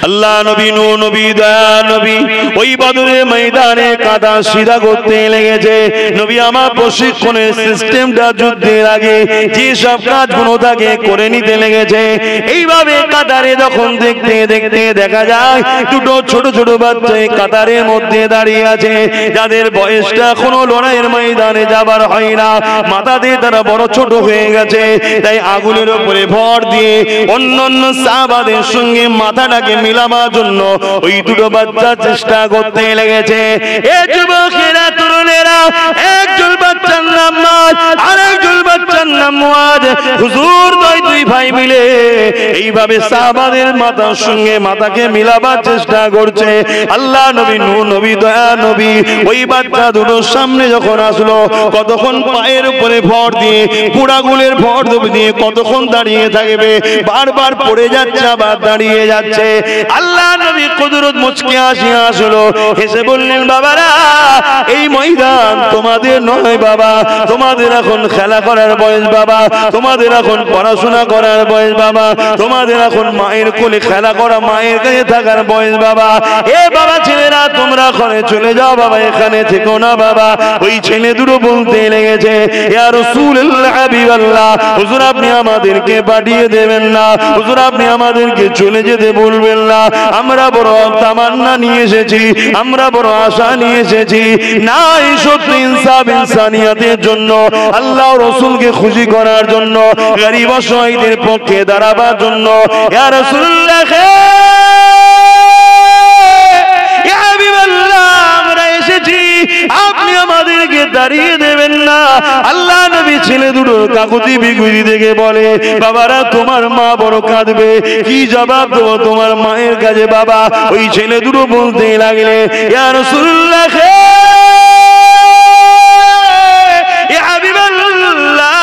আল্লাহ নবী নূহ নবী দয়া নবী ওই বদরের ময়দানে কাদা সিধা করতে লেগেছে। নবী আমার প্রশিক্ষণের সিস্টেমটা যুদ্ধের আগে যে সব কাজগুলো তাকে করে নিতে লেগেছে। এইভাবে কাতারে যখন দেখতে দেখতে দেখা যায় দুটো ছোট ছোট বাচ্চা কাতারের মধ্যে দাঁড়িয়ে আছে, যাদের বয়সটা এখনো লড়াইয়ের ময়দানে যাবার হয় না, মাথা দিয়ে তারা বড় ছোট হয়ে গেছে। তাই আগুনের উপরে ভর দিয়ে অন্যান্য সাহাবাদের সঙ্গে মাথাটাকে মিলাবার জন্য ওই দুটো বাচ্চা চেষ্টা করতে লেগেছে। এ যুবকেরা তরুণেরা, একজন বাচ্চার নাম মাদ, আরেকজন বাচ্চার নাম মুআদ। হুজুর দুই ভাই মিলে এইভাবে সাহাবাদের মাথার সঙ্গে মাথাকে মিলাবার চেষ্টা করছে। আল্লাহ নবী নূহ নবী দয়া নবী ওই বাচ্চা দুটোর সামনে যখন আসলো, কতক্ষণ পায়ের উপরে ভর দিয়ে পুরাগুলের ভর দিয়ে কতক্ষণ দাঁড়িয়ে থাকবে, বারবার পড়ে যাচ্ছে আবার দাঁড়িয়ে যাচ্ছে। আল্লাহ নবী কুদরত মুচকে হাসিয়া আসলো, হেসে বললেন, বাবারা এই ময়দান তোমাদের নয় বাবা, তোমাদের এখন খেলা করার বয়স বাবা, তোমাদের এখন পড়াশোনা করার বয়স বাবা, তোমাদের এখন মায়ের কোলে খেলা করা, মায়ের কাছে থাকার বয়স বাবা। এ বাবা ছেলেরা তোমরা ঘরে চলে যাও বাবা, এখানে থেকো না বাবা। ওই ছেলে দুটো বলতে লেগেছে, ইয়া রাসূলুল্লাহ হাবিবাল্লাহ, হুজুর আপনি আমাদেরকে পাঠিয়ে দেবেন না, হুজুর আপনি আমাদেরকে চলে যেতে বলবেন না, আমরা বড় তামান্না নিয়ে এসেছি, আমরা বড় আশা নিয়ে এসেছি। না, এই সত্যি ইনসাফ ইনসানিয়াতের জন্য, আল্লাহ রাসূলকে খুশি করার জন্য, গরীব অসহায়দের পক্ষে দাঁড়াবার জন্য। ইয়া রাসূলুল্লাহ ইয়া হাবিবাল্লাহ, আমরা এসেছি, আপনি আমাদেরকে দাঁড়িয়ে দেবেন না। আল্লাহ নবী ছেলে দুটোর কাকুতি বিকুতি দেখে বলে, বাবারা তোমার মা বড় কাঁদবে, কি জবাব দেবো তোমার মায়ের কাছে বাবা? ওই ছেলে দুটো বলতে লাগলে, ইয়া রাসূলুল্লাহ ইয়া হাবিবাল্লাহ,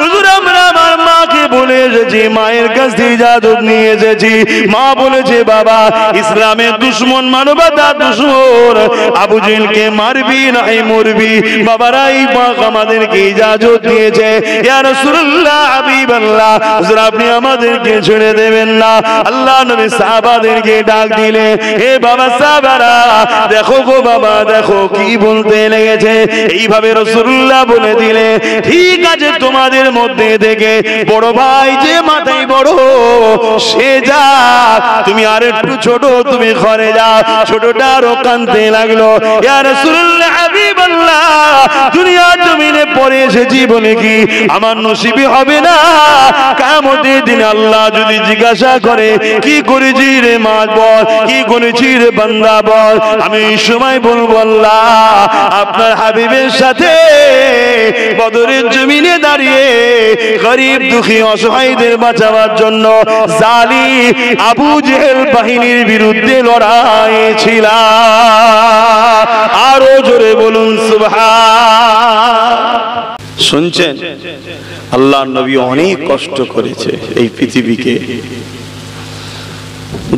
হুজুর আমরা আমার মাকে বলে এসেছি, মায়ের কাছ থেকে ইজাজত নিয়ে এসেছি। মা বলেছে বাবা ইসলামের দুশমন মানবতার দুশমন আবু জেহেলকে মারবি নাই মরবি। বাবারা এই পাক আমাদেরকে ইজাজত দিয়েছে। ইয়া রাসূলুল্লাহ হাবিবাল্লাহ, হুজুর আপনি আমাদেরকে ছেড়ে দেবেন না। আল্লাহ নবী সাহাবাদেরকে ডাক দিলে, হে বাবা সাহাবারা দেখো গো বাবা দেখো কি বলতে লেগেছে। এইভাবে রাসূলুল্লাহ বলে দিলে, ঠিক আছে তোমাদের মধ্যে থেকে বড় ভাই যে মাথায় বড় সে যা, তুমি আর একটু ছোট তুমি ঘরে যাও। ছোটটা আরো কাঁদতে লাগলো, ইয়া রাসূলুল্লাহ হাবিবাল্লাহ, দুনিয়ার জমিনে পড়ে এসেছি বলে কি আমার নসিবে হবে না? কিয়ামতের দিনে আল্লাহ যদি জিজ্ঞাসা করে কি করেছি রে মা বল, কি করেছি রে বান্দা বল, আমি এই সময় বলবো আল্লাহ আপনার হাবিবের সাথে বদরের জমিনে দাঁড়িয়ে গরীব দুঃখী অসহায়দের বাঁচাবার জন্য জালিম আবু জেহেল বাহিনীর বিরুদ্ধে লড়াই ছিল। আরো জোরে বলুন সুবহান। শুনছেন, আল্লাহর নবী অনেক কষ্ট করেছে এই পৃথিবীকে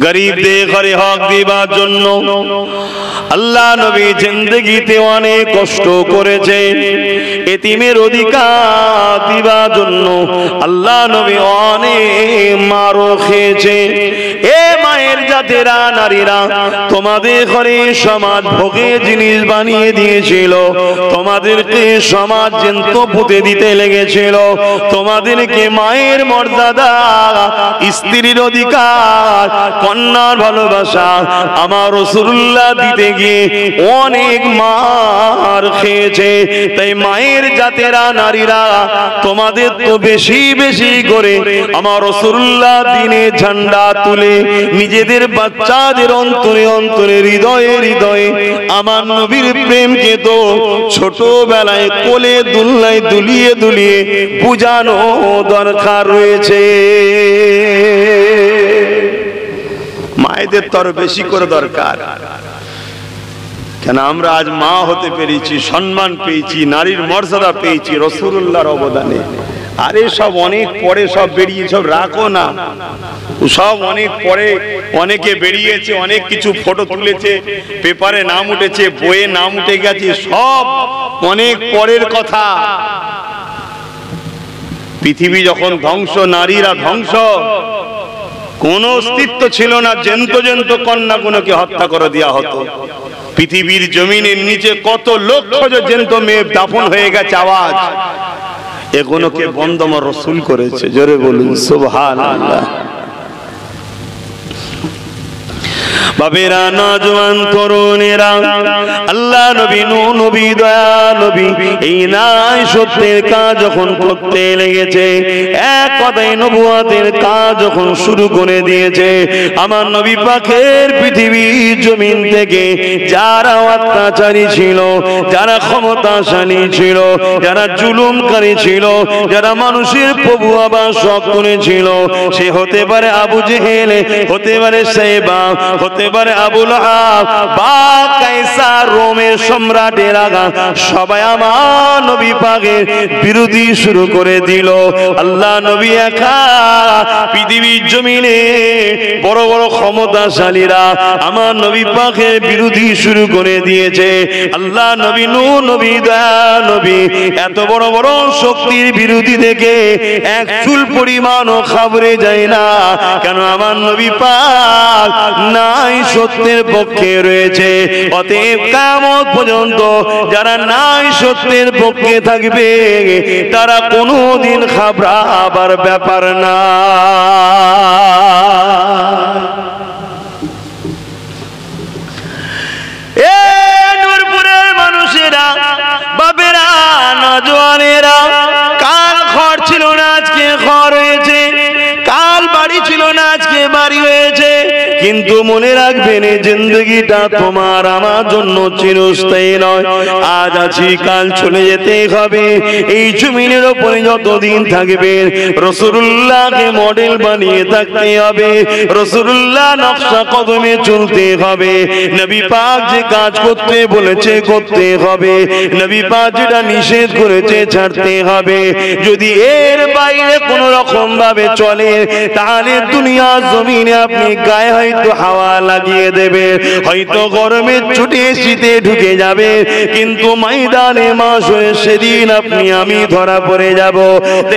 গরিবদের ঘরে হক দিবার জন্য। আল্লাহ নবী জিন্দেগিতে অনেক কষ্ট করেছে এতিমের অধিকার দিবার জন্য। আল্লাহ নবী অনেক মারও খেয়েছে। এ মায়ের জাতেরা নারীরা, তোমাদের ঘরে সমাজ ভোগে জিনিস বানিয়ে দিয়েছিল, তোমাদেরকে সমাজ জ্যান্ত পুঁতে দিতে লেগেছিল, তোমাদেরকে মায়ের মর্যাদা, স্ত্রীর অধিকার, কন্যার ভালোবাসা আমার রাসূলুল্লাহ দিতে গিয়ে অনেক মার খেয়েছে। তাই মায়ের জাতেরা নারীরা তোমাদের তো বেশি বেশি করে আমার রাসূলুল্লাহ দিনে ঝান্ডা তুলে নিজেদের বাচ্চাদের অন্তরে অন্তরে হৃদয়ে হৃদয়ে আমার নবীর প্রেমকে তো ছোটবেলায় কোলে দুলনায় দুলিয়ে দুলিয়ে বুঝানো দরকার রয়েছে। মায়েদের তো আরো বেশি করে দরকার, কেন আমরা আজ মা হতে পেরেছি, সম্মান পেয়েছি, নারীর মর্যাদা পেয়েছি রাসূলুল্লাহর অবদানে। আরে সব অনেক পরে সব বেরিয়ে, সব রাখো না, সব অনেক পরে অনেকে বেরিয়েছে, অনেক কিছু ফটো তুলেছে, পেপারে নাম উঠেছে, বইয়ে নাম উঠে গেছে, সব অনেক পরের কথা। পৃথিবী যখন ধ্বংস, নারীরা ধ্বংস, কোনো অস্তিত্ব ছিল না, জ্যান্ত জ্যান্ত কন্যাগুলোকে হত্যা করে দেওয়া হতো। পৃথিবীর জমিনের নিচে কত লক্ষ জ্যান্ত মেয়ে দাফন হয়ে গেছে, আওয়াজ এগুলোকে বন্ধ আমার রাসূল করেছে। জোরে বলুন সুবহানাল্লাহ। বাবেরা, নওজোয়ান তরুণেরা, আল্লাহ নবী, নবী, দয়া নবী এই নাই সত্যের কাজ যখন করতে লেগেছে, এক কথায় নবুয়তের কাজ যখন শুরু করে দিয়েছে, আমার নবী পাকের পৃথিবীর জমিন থেকে যারা অত্যাচারী ছিল, যারা ক্ষমতাশালী ছিল, যারা জুলুমকারী ছিল, যারা মানুষের প্রভু আবার শখ করেছিল, সে হতে পারে আবু জেহেল, হতে পারে সাইবা, হতে পারে আবুল আহাব বা কায়সার, রোমের সম্রাটের আগা সবাই আমার নবী পাকের বিরোধী শুরু করে দিল। আল্লাহ নবী একা পৃথিবীর জমিনে বড় বড় ক্ষমতাশালীরা আমার নবী পাকের বিরোধী শুরু করে দিয়েছে। আল্লাহ নবী, নবী, দয়া নবী এত বড় বড় শক্তির বিরোধী থেকে এক চুল পরিমাণও খাবরে যায় না। কেন? আমার নবী পাক নাই সত্যের পক্ষে রয়েছে। অতএব কিয়ামত পর্যন্ত যারা নাই সত্যের পক্ষে থাকবে তারা কোনোদিন ঘাবড়াবার ব্যাপার না। এ নূরপুরের মানুষেরা, বাবেরা, নওজোয়ানেরা, কাল ঘর ছিল না আজকে ঘর হয়েছে, কাল বাড়ি ছিল না আজকে বাড়ি হয়েছে। কিন্তু মনে রাখবেন এই জিন্দগিটা তোমার আমার জন্য চিরস্থায়ী নয়। আজ আছি, কাল চলে যেতে হবে। এই জমিনের উপরে যতদিন থাকবেন রাসূলুল্লাহকে মডেল বানিয়ে থাকতে হবে, রাসূলুল্লাহ নকশা কদমে চলতে হবে। নবী পাক যে কাজ করতে বলেছে করতে হবে, নবী পাক যেটা নিষেধ করেছে ছাড়তে হবে। যদি এর বাইরে কোন রকম ভাবে চলে তাহলে দুনিয়া জমিনে আপনি গায়ে হয়তো হাওয়া লাগিয়ে দেবে, হয়তো গরমে ছুটে শীতে ঢুকে যাবে, কিন্তু ময়দানে মাশরে সেদিন আপনি আমি ধরা পড়ে যাব।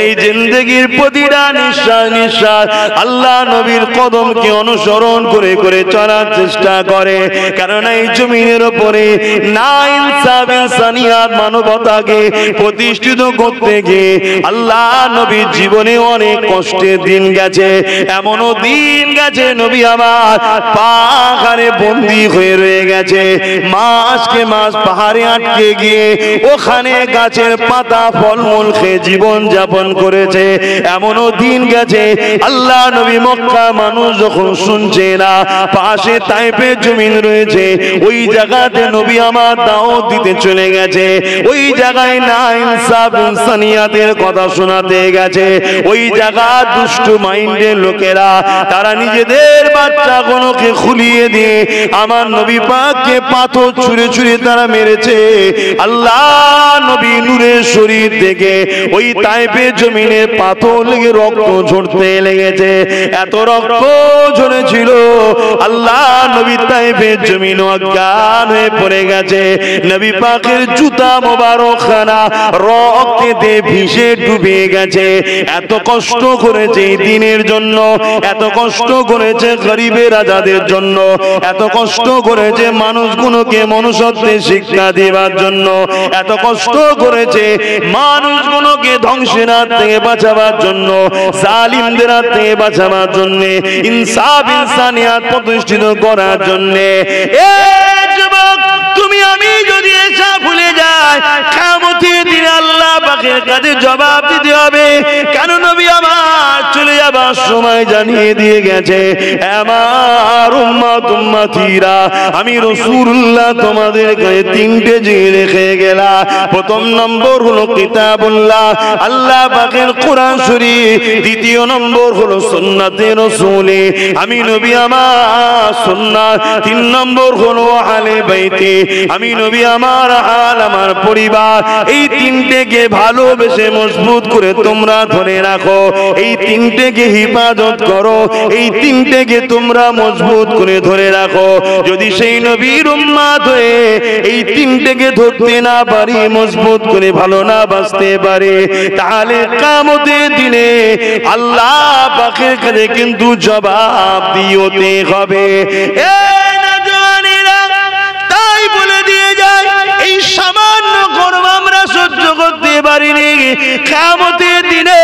এই জিন্দেগির প্রতিটা নিঃশ্বাস নিঃশ্বাস আল্লাহ নবীর কদমকে অনুসরণ করে করে চলার চেষ্টা করে। কারণ এই জমিনের উপরে না ইনসাফ, ইনসানিয়াত, মানবতাকে প্রতিষ্ঠিত করতে গিয়ে আল্লাহ নবীর জীবনে অনেক কষ্টের দিন গেছে। এমনও দিন গেছে নবী আমার পাহাড়ে বন্দী হয়ে রয়ে গেছে, মাসকে মাস পাহাড়ে আটকে গিয়ে ওখানে গাছের পাতা ফলমূল খেয়ে জীবন যাপন করেছে। এমনও দিন গেছে আল্লাহ নবী মক্কা মানুষ যখন শুনছে না পাশে তাইফের জমিন রয়েছে, ওই জায়গাতে নবী আমার দাওয়াত দিতে চলে গেছে। ওই জায়গায় না ইনসাফ, ইনসানিয়াতের কথা শোনাতে গেছে। ওই জায়গা দুষ্টু মাইন্ডের লোকেরা তারা নিজেদের বাচ্চাগুলোকে খুলিয়ে দিয়ে আমার নবী পাককে পাথর ছুঁড়ে ছুঁড়ে তারা মেরেছে। আল্লাহ নবী নূরের শরীর থেকে ওই তাইফের জমিনে পাথর লেগে রক্ত ঝরতে লেগেছে। এত রক্ত ঝরেছিল আল্লাহ নবী তাইফের জমিন অজ্ঞান হয়ে পড়ে গেছে। নবী পাকের জুতা মোবারক খানা রক্তে ভিজে ডুবে গেছে। এত কষ্ট করেছে এই দিনের জন্য, এত কষ্ট করেছে গরিবের রাজাদের জন্য, এত কষ্ট করেছে মানুষগুলোকে মনুষ্যত্বের শিক্ষা দেওয়ার জন্য, এত কষ্ট করেছে মানুষগুলোকে ধ্বংসের হাত থেকে বাঁচাবার জন্য, জালিমদের হাত থেকে বাঁচাবার জন্য, ইনসাফ, ইনসানিয়াত প্রতিষ্ঠিত করার জন্য। এ যুবক, তুমি আমি যদি এসা ভুলে যাই কিয়ামতের দিনে আল্লাহ পাকের কাছে জবাব দিতে হবে। কেন? নবী আমার চলে যাবার সময় জানিয়ে দিয়ে গেছে, আমার উম্মত উম্মতিরা আমি রাসূলুল্লাহ তোমাদের কাছে তিনটে জিনিস রেখে গেলাম। প্রথম নম্বর হলো কিতাবুল্লাহ, আল্লাহ পাকের কোরআন শরীফ। দ্বিতীয় নম্বর হলো সুন্নাতে রাসূলে, আমি নবী আমার সুন্নাত। তিন নম্বর হলো আহলে বাইতে, আমি নবী আমার আল আমার পরিবার। এই তিনটেকে ভালোবেসে মজবুত করে তোমরা ধরে রাখো। এই তিনটেকে তিনটেকে হিফাজত করো, এই তিনটেকে তোমরা মজবুত করে ধরে রাখো। যদি সেই নবীর উম্মত হয়ে এই তিনটেকে ধরতে না পারি, মজবুত করে ভালো না বাঁচতে পারে, তাহলে কিয়ামতের দিনে আল্লাহ পাকের কাছে কিন্তু জবাব দিতে হবে। তাই বলে দিয়ে যায়, এই সামান্য গরম আমরা সহ্য করতে পারিনি, কিয়ামতের দিনে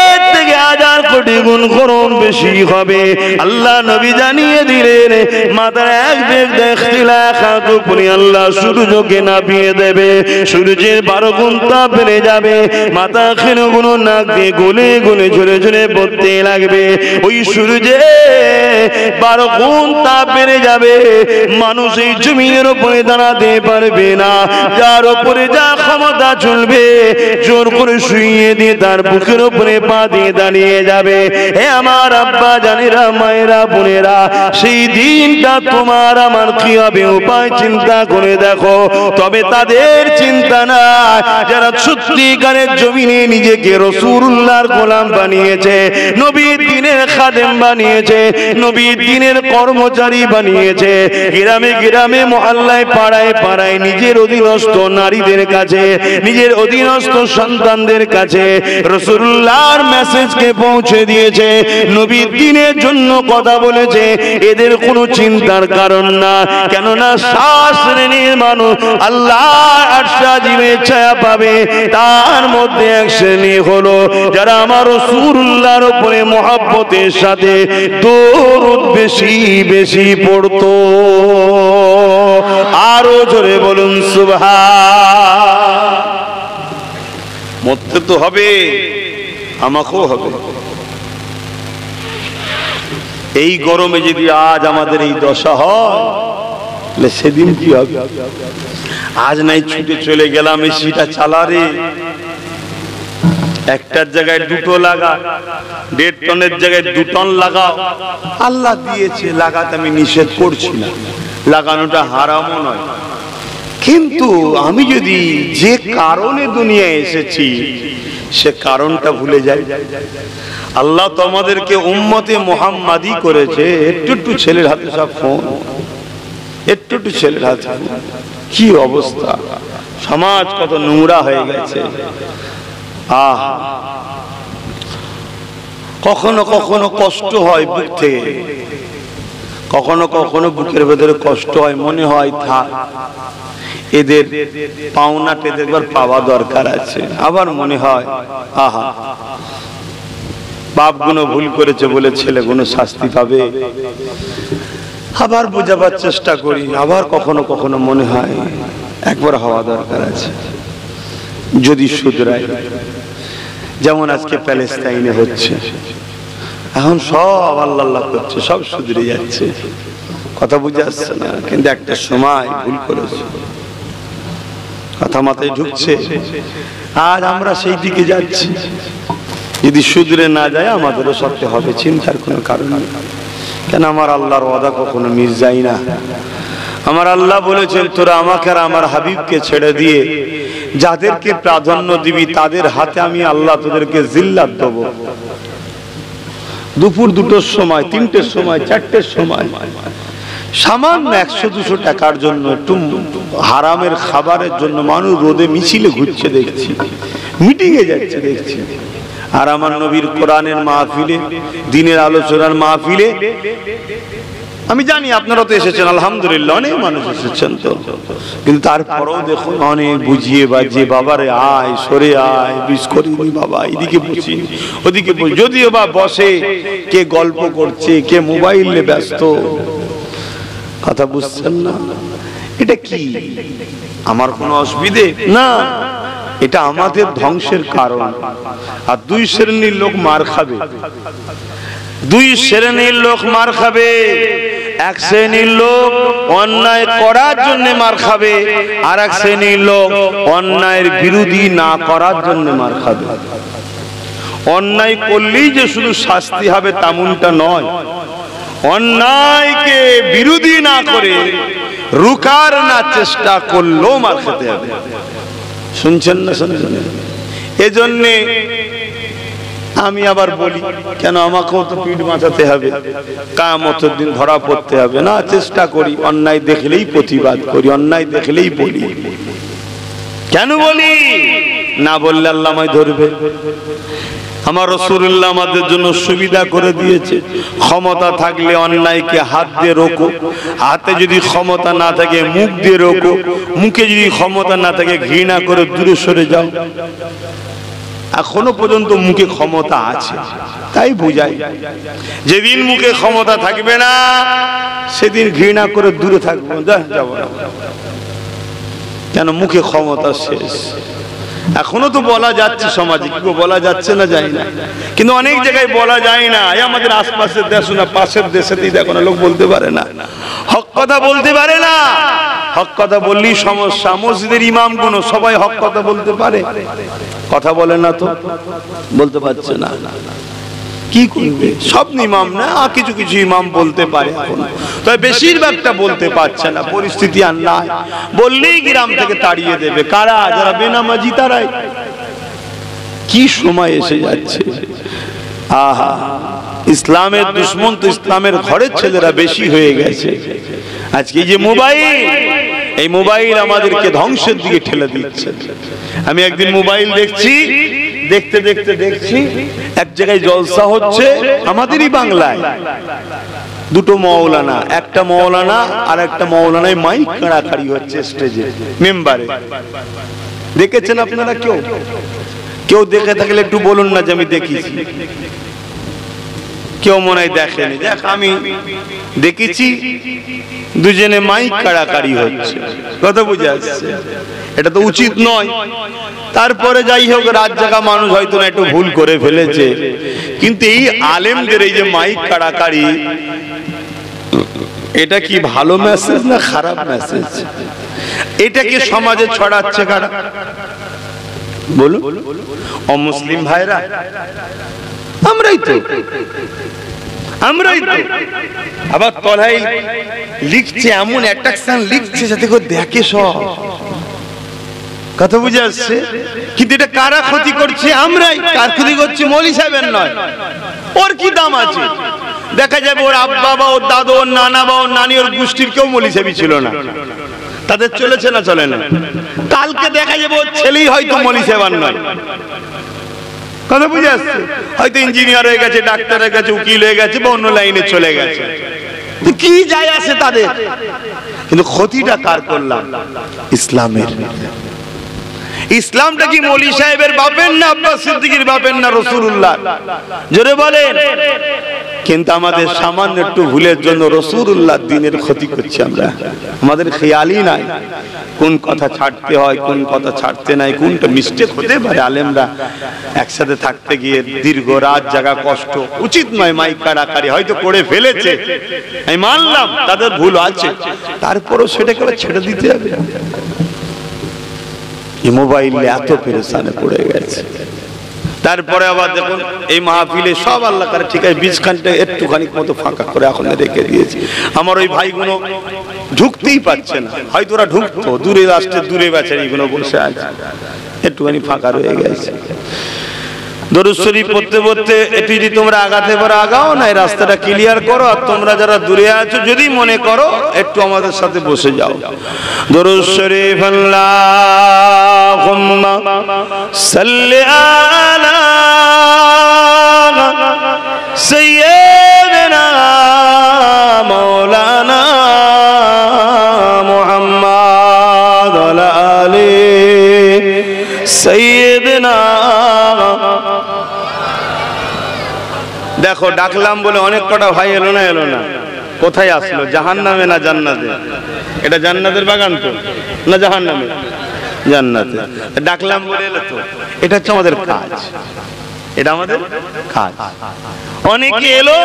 এর থেকে 1000 কোটি গুণ গরম বেশি হবে। আল্লাহ নবী জানিয়ে দিলেন, মাথার এক বেগ দেখছিলা খাতুপুরি আল্লাহ সূর্যকে নাপিয়ে দেবে, সূর্যের 12 গুণ তাপ বেড়ে যাবে, মাথা খেনো গুণ নাক দিয়ে গলে গলে ঝরে ঝরে পড়তে লাগবে। ওই সূর্যে 12 গুণ তাপ বেড়ে যাবে, মানুষ এই জমিনের উপরে দাঁড়াতে পারবে না। যার উপরে যা ক্ষমতা চলবে, জোর করে শুইয়ে দিয়ে তার বুকের উপরে পা দিয়ে দাঁড়িয়ে যাবে। হে আমার আব্বা জানেরা, মায়েরা, বোনেরা, সেই দিনটা তোমার আমার কি হবে উপায় চিন্তা করে দেখো। তবে তাদের চিন্তা না যারা সত্যিকারের জমিনে নিজেকে রাসূলুল্লাহর গোলাম বানিয়েছে, নবীর দ্বীনের খাদেম বানিয়েছে, নবীর দ্বীনের কর্মচারী বানিয়েছে, গ্রামে গ্রামে মহল্লায় পাড়ায় পাড়ায় নিজের অধীনস্থ নারীদের কাছে, নিজের অধীনস্থ সন্তানদের কাছে রাসূলুল্লাহর মেসেজকে পৌঁছে দিয়েছে, নবীর দ্বীনের জন্য কথা বলেছে। এদের কোনো চিন্তার কারণ না, কেননা 7 শ্রেণীর মানুষ আল্লাহর আরশ আজিমের ছায়া পাবে। তার মধ্যে এক শ্রেণী হলো যারা আমার রাসূলুল্লাহর উপরে মহব্বতের সাথে দরুদ বেশি বেশি পড়তো। আরো জোরে বলুন সুবহান। মরতে তো হবে, আমাকেও হবে। এই গরমে যদি আজ আমাদের এই দশা হয়, তাহলে সেদিন কি হবে? আজ নাই ছুটে চলে গেলাম, এসিটা চালারে, একটার জায়গায় 2টো লাগা, 1.5 টনের জায়গায় 2 টন লাগাও। আল্লাহ দিয়েছে, লাগাতে আমি নিষেধ করছি না, লাগানোটা হারামও নয়। কিন্তু আমি যদি যে কারণে দুনিয়ায় এসেছি সে কারণটা ভুলে যাই। আল্লাহ তো আমাদেরকে উম্মতে মুহাম্মাদি করেছে। একটু একটু ছেলের হাতে সব ফোন, একটু একটু ছেলের হাতে। কি অবস্থা, সমাজ কত নোংরা হয়ে গেছে। কখনো কখনো কষ্ট হয় বুক থেকে, কখনো কখনো বুকের ভেতরে কষ্ট হয়, মনে হয় থাক এদের পাওনাটা একবার পাওয়া দরকার আছে। আবার মনে হয় আহা, বাপগুলো ভুল করেছে বলে ছেলেগুলো শাস্তি পাবে। আবার বোঝাবার চেষ্টা করি, আবার কখনো কখনো মনে হয় একবার হওয়া দরকার আছে, যদি শুধরায়। যেমন আজকে প্যালেস্টাইনে হচ্ছে, এখন সব আল্লাহ আল্লাহ করছে, সব শুধরে যাচ্ছে, কথা বুঝে আসছে না। কিন্তু একটা সময় ভুল করেছে, কথা মাথায় ঢুকছে, আজ আমরা সেই দিকে যাচ্ছি। যদি শুধরে না যায় আমাদেরও সত্যি হবে, চিন্তার কোনো কারণ নেই। কেন আমার আল্লাহর ওয়াদা কখনো মিস যায় না। আমার আল্লাহ বলেছেন, তোরা আমাকে আর আমার হাবিবকে ছেড়ে দিয়ে যাদেরকে প্রাধান্য দিবি তাদের হাতে আমি আল্লাহ তোদেরকে জিল্লাত দেব। দুপুর 2টোর সময়, 3টের সময়, 4টের সময় সামান্য 100-200 টাকার জন্য, একটু হারামের খাবারের জন্য মানুষ রোদে মিছিলে ঘুরছে দেখছি, মিটিংয়ে যাচ্ছে দেখছি। আর আমার নবীর কোরআনের মাহফিলে, দ্বীনের আলোচনার মাহফিলে, আমি জানি আপনারা তো এসেছেন, আলহামদুলিল্লাহ অনেক মানুষ এসেছেন তো, কিন্তু তারপরেও দেখুন অনেক বুঝিয়ে বাজিয়ে, বাবারে আয়, সরে আয়, বিশ করিনি বাবা, এদিকে বসি ওদিকে বসি। যদিও বা বসে, কে গল্প করছে, কে মোবাইলে ব্যস্ত, কথা বুঝছেন না। এটা কি আমার কোনো অসুবিধে না, এটা আমাদের ধ্বংসের কারণ। আর 2 শ্রেণীর লোক মার খাবে, 2 শ্রেণীর লোক মার খাবে। এক শ্রেণীর লোক অন্যায় করার জন্য মার খাবে, আর এক শ্রেণীর লোক অন্যায়ের বিরোধী না করার জন্য মার খাবে। অন্যায় করলেই যে শুধু শাস্তি হবে তেমনটা নয়, অন্যায়কে বিরোধী না করে রুকার না চেষ্টা করলেও মার খেতে হবে। শুনছেন না? শুনছেন? এজন্যে আমি আবার বলি কেন আমাকেও তো পিঠ বাঁচাতে হবে, কিয়ামতের দিন ধরা পড়তে হবে না। চেষ্টা করি, অন্যায় দেখলেই প্রতিবাদ করি, অন্যায় দেখলেই বলি। কেন বলি? না বললে আল্লাহ আমায় ধরবে। আমার রাসূলুল্লাহ আমাদের জন্য সুবিধা করে দিয়েছে, ক্ষমতা থাকলে অন্যায়কে হাত দিয়ে রোকো, হাতে যদি ক্ষমতা না থাকে মুখ দিয়ে রোকো, মুখে যদি ক্ষমতা না থাকে ঘৃণা করে দূরে সরে যাও। এখনো পর্যন্ত মুখে ক্ষমতা আছে, তাই বুঝাই। যেদিন মুখে ক্ষমতা থাকবে না সেদিন ঘৃণা করে দূরে থাকবো, যাব না। কেন? মুখে ক্ষমতা শেষ। এখনো তো বলা যাচ্ছে সমাজে, কি বলা যাচ্ছে না জানি না, কিন্তু অনেক জায়গায় বলা যায় না। আমাদের আশপাশের দেশ না, পাশের দেশেতেই দেখো না, লোক বলতে পারে না, হক কথা বলতে পারে না। হক কথা বললেই সমস্যা। মসজিদের ইমাম গুলো সবাই হক কথা বলতে পারে, কথা বলে না তো, বলতে পারছে না। কি করবে? সব ইমাম না, কিছু কিছু ইমাম বলতে পারে, তবে বেশিরভাগটা বলতে পারছে না। পরিস্থিতি আর নাই, বললেই গ্রাম থেকে তাড়িয়ে দেবে। কারা? যারা বেনামাজি, তারাই। কি সময় এসে যাচ্ছে! আহা, ইসলামের দুশমন তো ইসলামের ঘরের ছেলেরা বেশি হয়ে গেছে। আজকে যে মোবাইল, এই মোবাইল আমাদেরকে ধ্বংসের দিকে ঠেলে দিচ্ছে। আমি একদিন মোবাইল দেখছি, দেখতে দেখতে দেখছি এক জায়গায় জলসা হচ্ছে আমাদেরই বাংলায়। দুটো মৌলানা, একটা মৌলানা আর একটা মৌলানায় মাইক কাড়াকাড়ি হচ্ছে স্টেজে, মেম্বারে। দেখেছেন আপনারা? কেউ দেখে থাকলে একটু বলুন না যে আমি দেখেছি। কেউ মনে হয় দেখেনি। দেখ, আমি দেখেছি দুজনে মাইক কাড়াকাড়ি হচ্ছে, কথা বুঝে আসছে। এটা তো উচিত নয়। তারপরে যাই হোক, রাত জাগা মানুষ হয়তো না একটু ভুল করে ফেলেছে, কিন্তু এই আলেমদের এই যে মাইক কাড়াকাড়ি, এটা কি ভালো মেসেজ না খারাপ মেসেজ? এটা কি সমাজে ছড়াচ্ছে কারা? বলুন। অমুসলিম ভাইরা, আমরাই তো। আবার তলায় লিখছে, এমন অ্যাট্রাকশন লিখছে যাতে করে দেখে সব, কথা বুঝে আসছে। কিন্তু এটা কারা ক্ষতি করছে? আমরাই। কার ক্ষতি করছে? মৌলী সাহেবের নয়। ওর কি দাম আছে? দেখা যাবে ওর আব্বা বা ওর দাদু, ওর নানা বা ওর নানি, ওর গোষ্ঠীর কেউ মৌলী সাহেবই ছিল না, তাদের চলেছে না চলে না। কালকে দেখা যাবে ওর ছেলেই হয়তো মৌলী সাহেব নয়, কথা বুঝে আসছে। হয়তো ইঞ্জিনিয়ার হয়ে গেছে, ডাক্তার হয়ে গেছে, উকিল হয়ে গেছে, বা অন্য লাইনে চলে গেছে। কি যায় আসে তাদের? কিন্তু ক্ষতিটা কার করলাম? ইসলামের। ইসলামটা কি মৌলী সাহেবের বাপের না আব্বাস সিদ্দিকীর বাপের না রাসূলুল্লাহ? জোরে বলেন। কিন্তু আমাদের সামান্য একটু ভুলের জন্য রাসূলুল্লাহর দ্বীনের ক্ষতি করছি আমরা। আমাদের খেয়ালই নাই কোন কথা ছাড়তে হয়, কোন কথা ছাড়তে নাই, কোনটা মিস্টেক হতে পারে। আলেমরা একসাথে থাকতে গিয়ে দীর্ঘ রাত জাগা কষ্ট উচিত নয়। মাইক কাড়াকাড়ি হয়তো করে ফেলেছে, আমি মানলাম তাদের ভুল আছে, তারপরও সেটাকে ছেড়ে দিতে হবে? এই মোবাইলে এত পেরেশানে পড়ে গেছে। তারপরে আবার দেখুন, এই মাহফিলে সব আল্লাহ করে ঠিক আছে, 20 ঘন্টা একটুখানি মতো ফাঁকা করে এখন রেখে দিয়েছি। আমার ওই ভাইগুলো ঢুকতেই পারছে না, হয়তো ওরা ঢুকতো, দূরে রাষ্ট্রে দূরে বেচারিগুলো বসে আছে, একটুখানি ফাঁকা রয়ে গেছে। দরুদ শরীফ পড়তে পড়তে একটু যদি তোমরা আগাতে পারো আগাও, না এই রাস্তাটা ক্লিয়ার করো। আর তোমরা যারা দূরে আছো যদি মনে করো একটু আমাদের সাথে বসে যাও। দরুদ শরীফ আল্লাহুম্মা সাল্লি আলা সাইয়্যিদিনা মাওলানা মুহাম্মদ ওয়া আলি সাইয়্যিদিনা। দেখো, ডাকলাম বলে অনেক কটা ভাই এলো না। কোথায় আসলো? জাহান্নামে না জান্নাতে? এটা জান্নাতের বাগান তো না জাহান্নামে? জান্নাতে। ডাকলাম বলে এলো তো। এটা হচ্ছে আমাদের কাজ, এটা আমাদের কাজ। অনেকে এলো,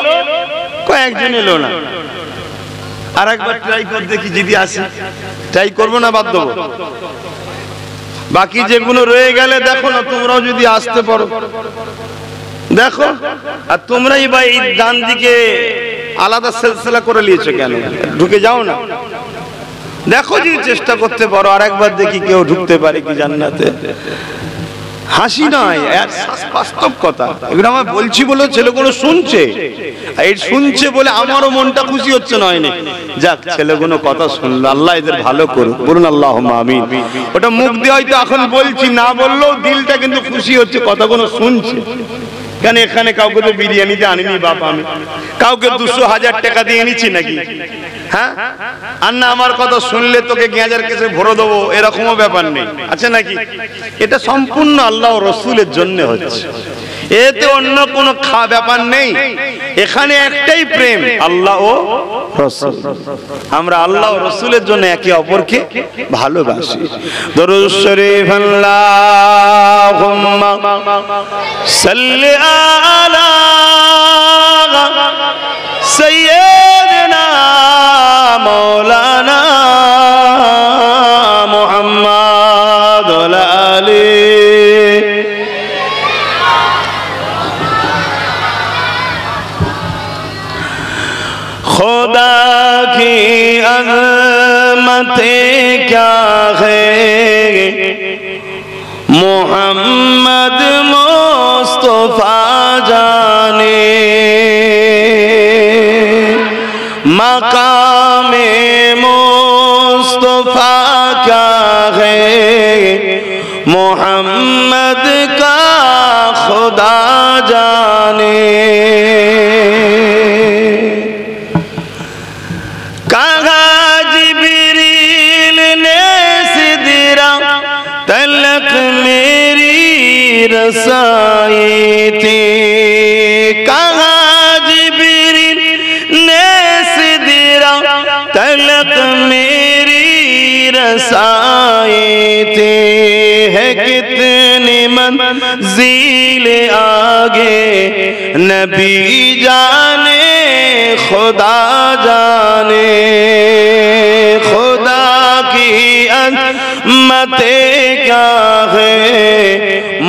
কয়েকজন এলো না। আর একবার ট্রাই করে দেখি যদি আসে। ট্রাই করবো না বাদ দেবো? বাকি যেগুলো রয়ে গেলে দেখো না, তোমরাও যদি আসতে পারো দেখো। আর তোমরাই বা এই ডান দিকে আলাদা সিলসিলা করে নিয়েছো কেন? ঢুকে যাও না, দেখো যদি চেষ্টা করতে পারো। আর একবার দেখি কেউ ঢুকতে পারে কি জান্নাতে। হাসি নয়, বাস্তব কথা। এগুলো আমার বলছি বলে ছেলেগুলো শুনছে, এই শুনছে বলে আমারও মনটা খুশি হচ্ছে নয় না। যাক, ছেলেগুলো কথা শুনলো, আল্লাহ এদের ভালো করুক, বলুন আল্লাহুম্মা আমিন। ওটা মুখ দিয়ে হয়তো এখন বলছি, না বললেও দিলটা কিন্তু খুশি হচ্ছে, কথাগুলো শুনছে। কেন এখানে কাউকে তো বিরিয়ানিতে আনিনি বাপ, আমি কাউকে 200,000 টাকা দিয়ে নিচ্ছি নাকি? হ্যাঁ, আর না আমার কথা শুনলে তোকে গেঁজার কেসে ভরে দেবো, এরকমও ব্যাপার নেই, আছে নাকি? এটা সম্পূর্ণ আল্লাহ ও রসুলের জন্য হচ্ছে, এতে অন্য কোনো ব্যাপার নেই। এখানে একটাই প্রেম, আল্লাহ ও রসুল। আমরা আল্লাহ ও রসুলের জন্য একে অপরকে ভালোবাসি। দরুদ শরীফ আল্লাহুম্মা সাল্লি আলা সাইয়্যিদিনা মাওলানা মুহাম্মদ ওয়া আলি खुदा की अज़मतें क्या है, मोहम्मद मुस्तफा जाने। मकामे मुस्तफा क्या है, मोहम्मद का खुदा जाने। कहा जिब्रील ने सिदरा तलक मेरी रसाई थी। कहा जिब्रील ने सिदरा तलक मेरी रसाई थी। है कितनी मंज़िल आगे नबी जाने खुदा जाने। खुदा की अज़मतें क्या है,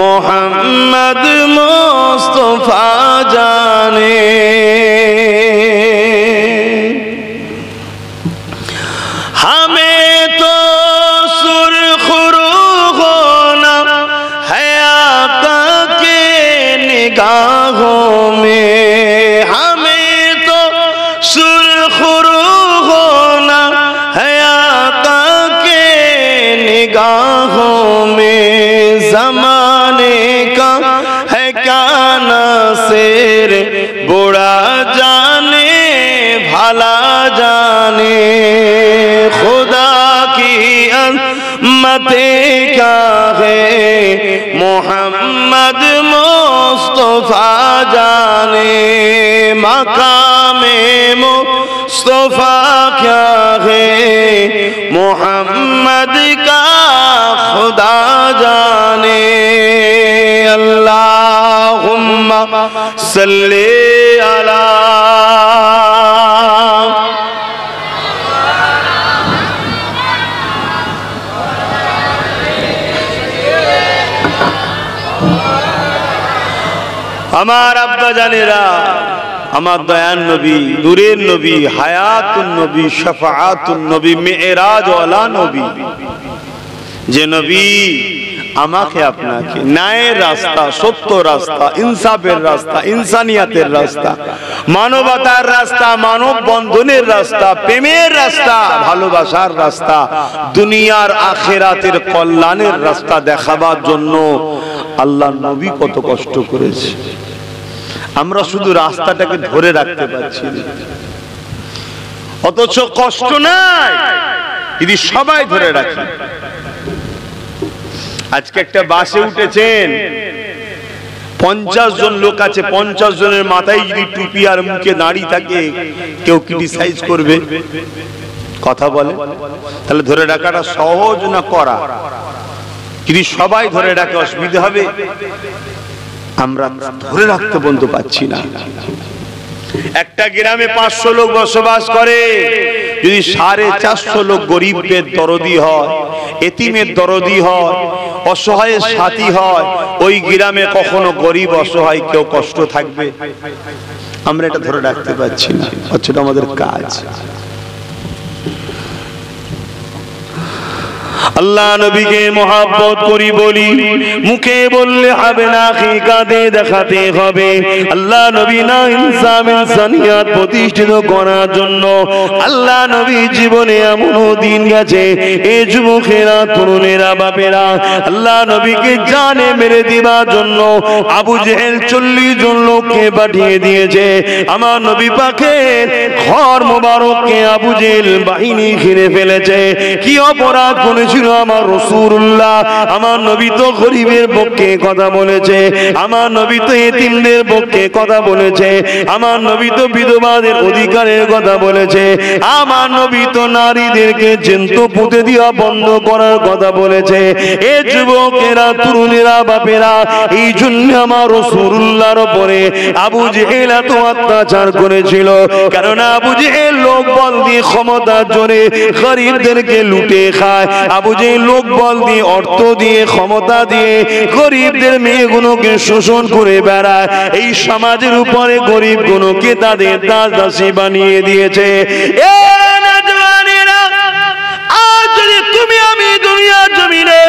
मोहम्मद मुस्तफा जाने। हमें तो सुरखरू होना है आका के निगाहों में। हमें तो सुरखरू होना है आका के निगाहों में। ज़माने का है क्या नासिर, बुरा जाने भला जाने। खुदा की अज़मतें क्या है, मोहम्मद मुस्तफा जाने। मकामे मुस्तफा क्या है, मोहम्मद का खुदा जाने। अल्लाहुम्मा सल्ली अला আমার আব্বা জানেরা, আমার দয়ান নবী, নূরের নবী, হায়াতুন নবী, শাফাআতুন নবী, মেরাজ ওয়ালা নবী, যে নবী আমাকে আপনাকে ন্যায়ের রাস্তা, সত্য রাস্তা, ইনসাফের রাস্তা, ইনসানিয়াতের রাস্তা, মানবতার রাস্তা, মানব বন্ধনের রাস্তা, প্রেমের রাস্তা, ভালোবাসার রাস্তা, দুনিয়ার আখিরাতের কল্যাণের রাস্তা দেখাবার জন্য আল্লাহ নবী কত কষ্ট করেছে। আমরা শুধু রাস্তাটাকে ধরে রাখতে পারছি না, অথচ কষ্ট নাই যদি সবাই ধরে রাখি। আজকে একটা বাসে উঠেছেন, 50 জন লোক আছে, 50 জনের মাথায় যদি টুপি আর মুখে দাড়ি থাকে, কেউ ক্রিটিসাইজ করবে, কথা বলে। তাহলে ধরে রাখাটা সহজ না করা? যদি সবাই ধরে রাখে অসুবিধা হবে। আমরা ধরে রাখতে বন্ধু পাচ্ছি না। একটা গ্রামে 500 লোক বসবাস করে, যদি 450 লোক গরিবের দরদি হয়, এতিমের দরদি হয়, অসহায়ের সাথী হয়, ওই গ্রামে কখনো গরিব অসহায় কেউ কষ্ট থাকবে? আমরা এটা ধরে রাখতে পারছি না, হচ্ছে আমাদের কাজ। আল্লাহ নবীকে মহব্বত করি বলি, মুখে বললে হবে না, কাঁধে দেখাতে হবে। আল্লাহ নবী না ইনসানিয়াত প্রতিষ্ঠিত করার জন্য আল্লাহ নবী জীবনে এমন দিন গেছে, এই যুবকেরা, তরুণেরা, বাপেরা আল্লাহ নবীকে জানে মেরে দেওয়ার জন্য আবু জেহেল 40 জন লোককে পাঠিয়ে দিয়েছে। আমার নবী পাকের ঘর মোবারককে আবু জেহেল বাহিনী ঘিরে ফেলেছে। কি অপরাধ করেছিল আমার রাসূলুল্লাহ? আমার নবী তো গরিবের পক্ষে কথা বলেছে, আমার নবী তো এতিমদের পক্ষে কথা বলেছে, আমার নবী তো বিধবাদের অধিকারের কথা বলেছে, আমার নবী তো নারীদেরকে জ্যান্ত পুঁতে দেওয়া বন্ধ করার কথা বলেছে। এ যুবকেরা, তরুণেরা, বাপেরা, এই জন্য আমার রাসূলুল্লাহর উপরে আবু জেহেল এত অত্যাচার করেছিল। কারণ আবু জেহেল লোক বল দিয়ে, ক্ষমতার জোরে গরিবদেরকে লুটে খায়। আবু জেহেল লোক বল দিয়ে, অর্থ দিয়ে, ক্ষমতা দিয়ে গরিবদের মেয়েগুলোকে শোষণ করে বেড়ায়। এই সমাজের উপরে গরিবগুলোকে তাদের দাস দাসী বানিয়ে দিয়েছে। তুমি আমি দুনিয়ার জমিনে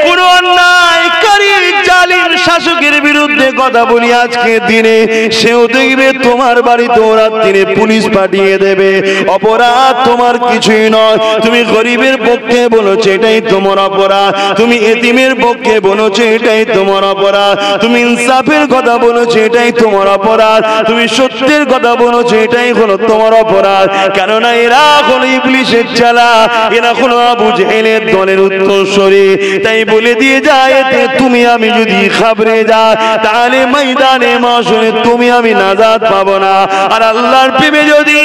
কোন অন্যায়কারী জালিম শাসকের বিরুদ্ধে কথা বলি আজকে দিনে, সেও দেখবে তোমার বাড়িতে রাত্রিরে পুলিশ পাঠিয়ে দেবে। অপরাধ তোমার কিছুই নয়। তুমি গরিবের পক্ষে বলেছো, এটাই তোমার অপরাধ। তুমি এতিমের পক্ষে বলেছো, এটাই তোমার অপরাধ। তুমি ইনসাফের কথা বলেছো, এটাই তোমার অপরাধ। তুমি সত্যের কথা বলেছো, এটাই হলো তোমার অপরাধ। কেননা এরা হলো ইবলিসের চালা, এরা হলো আবু জেহেলের দলের উত্তরসূরি। তাই বলে দিয়ে যায়, তুমি আমি যদি খাবরে যা, তাহলে ময়দানে মাশরে তুমি আমি নাজাত পাবো না। আর আল্লাহর প্রেমে যদি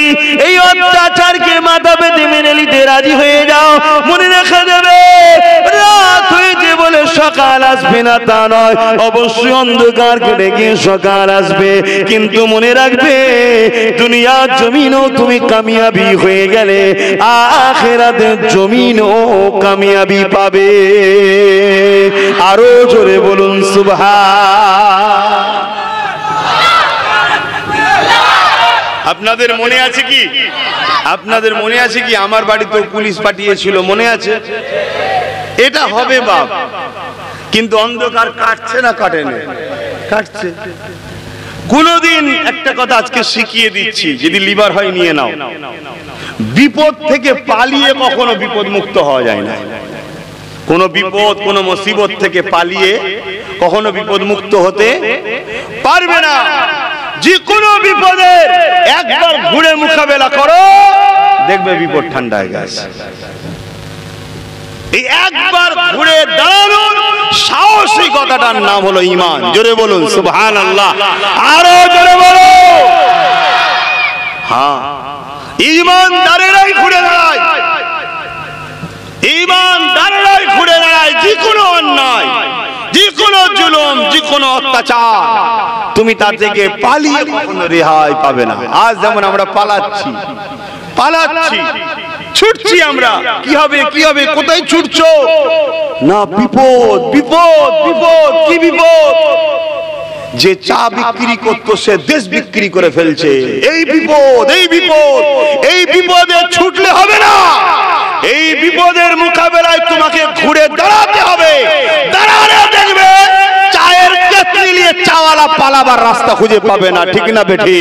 এই অত্যাচারকে মাথা পেতে মেনে নিতে রাজি হয়ে যাও, মনে রেখে দেবে রাত হয়েছে বলে সকাল আসবে না তা নয়, অবশ্যই অন্ধকার কেটে গিয়ে সকাল আসবে। কিন্তু মনে রাখবে, দুনিয়ার জমিনও তুমি কামিয়াবি হয়ে গেলে আখিরাতের জমিনও কামিয়াবি পাবে। আরো জোরে বলুন সুবহান। আপনাদের মনে আছে কি? আপনাদের মনে আছে কি আমার বাড়িতে পুলিশ পাঠিয়েছিল? মনে আছে? এটা হবে বাপ, কিন্তু অন্ধকার কাটছে না কাটে না? কাটছে। কোনদিন একটা কথা আজকে শিখিয়ে দিচ্ছি, যদি লিভার হয় নিয়ে নাও, বিপদ থেকে পালিয়ে কখনো বিপদ মুক্ত হওয়া যায় না। কোন বিপদ, কোন মুসিবত থেকে পালিয়ে কখনো বিপদ মুক্ত হতে পারবে না। যে কোনো বিপদের একবার ঘুরে মোকাবেলা করো, দেখবে বিপদ ঠান্ডা হয়ে গেছে। এই একবার ঘুরে দাঁড়ানোর সাহসিকতাটার নাম হলো ঈমান। জোরে বলুন সুবহানাল্লাহ। আরো জোরে বলো। হ্যাঁ, ঈমানদারেরাই ঘুরে দাঁড়ায়, ঈমানদারেরাই ঘুরে দাঁড়ায়। যে কোনো অন্যায়, যে কোনো জুলুম, যে কোনো অত্যাচার, তুমি তার থেকে পালিয়ে কখনো রেহাই পাবে না। আজ যেমন আমরা পালাচ্ছি, ছুটছি আমরা, কি হবে, কি হবে, কোথায় ছুটছো? না, বিপদ, বিপদ, বিপদ। কি বিপদ? যে চা বিক্রি করতো সে দেশ বিক্রি করে ফেলছে। এই বিপদ, এই বিপদ। এই বিপদে ছুটলে হবে না, এই বিপদের মোকাবেলায় তোমাকে ঘুরে দাঁড়াতে হবে। দাঁড়ালে দেখবে চায়ের কেটলি নিয়ে চাওয়ালা পালাবার রাস্তা খুঁজে পাবে না। ঠিক না বেঠি?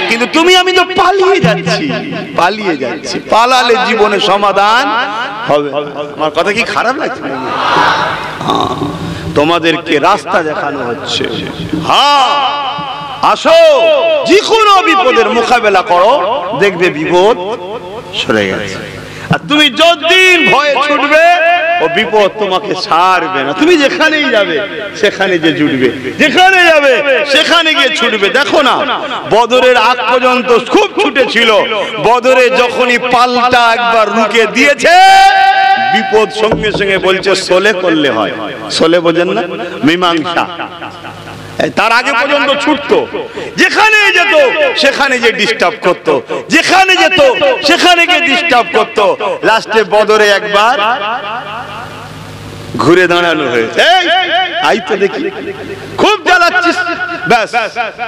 কিন্তু তুমি আমি তো পালিয়ে যাচ্ছি, পালিয়ে যাচ্ছি। পালালে জীবনে সমাধান হবে। আমার কথা কি খারাপ লাগছে? তোমাদেরকে রাস্তা দেখানো হচ্ছে। হ্যাঁ, আসো, যে কোনো বিপদের মোকাবেলা করো, দেখবে বিপদ সরে গেছে। আর তুমি যতদিন ভয়ে ছুটবে, ও বিপদ তোমাকে ছাড়বে না। তুমি যেখানেই যাবে সেখানে যে জুটবে, যেখানে যাবে সেখানে গিয়ে ছুটবে। দেখো না, বদরের আগ পর্যন্ত খুব ছুটেছিল, বদরে যখনই পাল্টা একবার রুকে দিয়েছে, বিপদ সঙ্গে সঙ্গে বলছে সোলে করলে হয়। সোলে বোঝেন না? মীমাংসা। তার আগে পর্যন্ত ছুটতো, যেখানে যেত সেখানে যে ডিস্টার্ব করতো, যেখানে যেত সেখানে গিয়ে ডিস্টার্ব করতো। লাস্টে বদরে একবার ঘুরে দাঁড়ানো হয়েছে। আই তো দেখি খুব জ্বালাচ্ছিস, ব্যাস।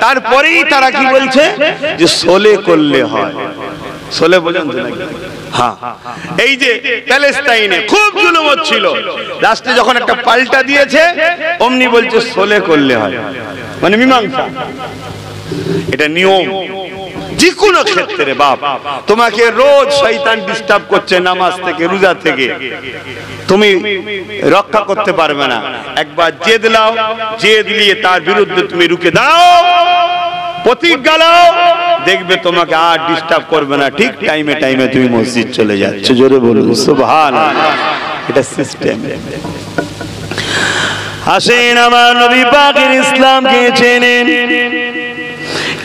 তারপরেই তারা কি বলছে যে সোলে করলে হয়। ষোলে পর্যন্ত নাকি? হ্যাঁ, এই যে প্যালেস্টাইনে খুব জুলুম হচ্ছিল, রাষ্ট্রে যখন একটা পাল্টা দিয়েছে অমনি বলছে ষোলে করলে হয়, মানে মীমাংসা। এটা নিয়ম। যে কোনো ক্ষেত্রে বাপ, তোমাকে রোজ শয়তান ডিস্টার্ব করছে নামাজ থেকে রোজা থেকে, তুমি রক্ষা করতে পারবে না। একবার জেদ লাও, জেদ নিয়ে তার বিরুদ্ধে তুমি রুখে দাও, প্রতিজ্ঞা লাও, দেখবে তোমাকে আর ডিস্টার্ব করবে না। ঠিক টাইমে টাইমে তুমি মসজিদ চলে যাচ্ছ। জোরে বলুন সুবহানাল্লাহ। এটা সিস্টেম। আসেন আমার নবী পাকের ইসলামকে চেনেন,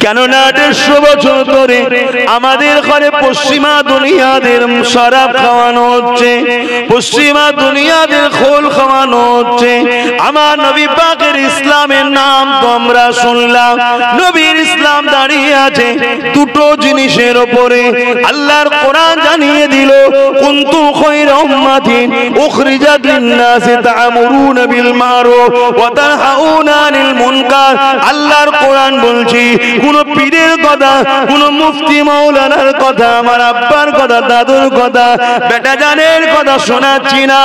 কেননা 150 বছর ধরে আমাদের ঘরে পশ্চিমা দুনিয়াদের শরাব খাওয়ানো হচ্ছে, পশ্চিমা দুনিয়াদের খোল খাওয়ানো হচ্ছে। আমার নবী পাকের ইসলামের নাম তো আমরা শুনলাম, নবীর ইসলাম দাঁড়িয়ে আছে দুটো জিনিসের উপরে। আল্লাহর কোরআন জানিয়ে দিল, কুনতুম খায়রা উম্মাতিন উখরিজাত লিন-নাসি তা'মুরুনা বিল মারুফ ওয়া তানহাউনা আনিল মুনকার। আল্লাহর কোরআন বলছি, কোন পীরের কথা, কোন মুফতি মাওলানার কথা, আমার আব্বার কথা, দাদুর কথা, বেটা জানের কথা শোনাচ্ছি না,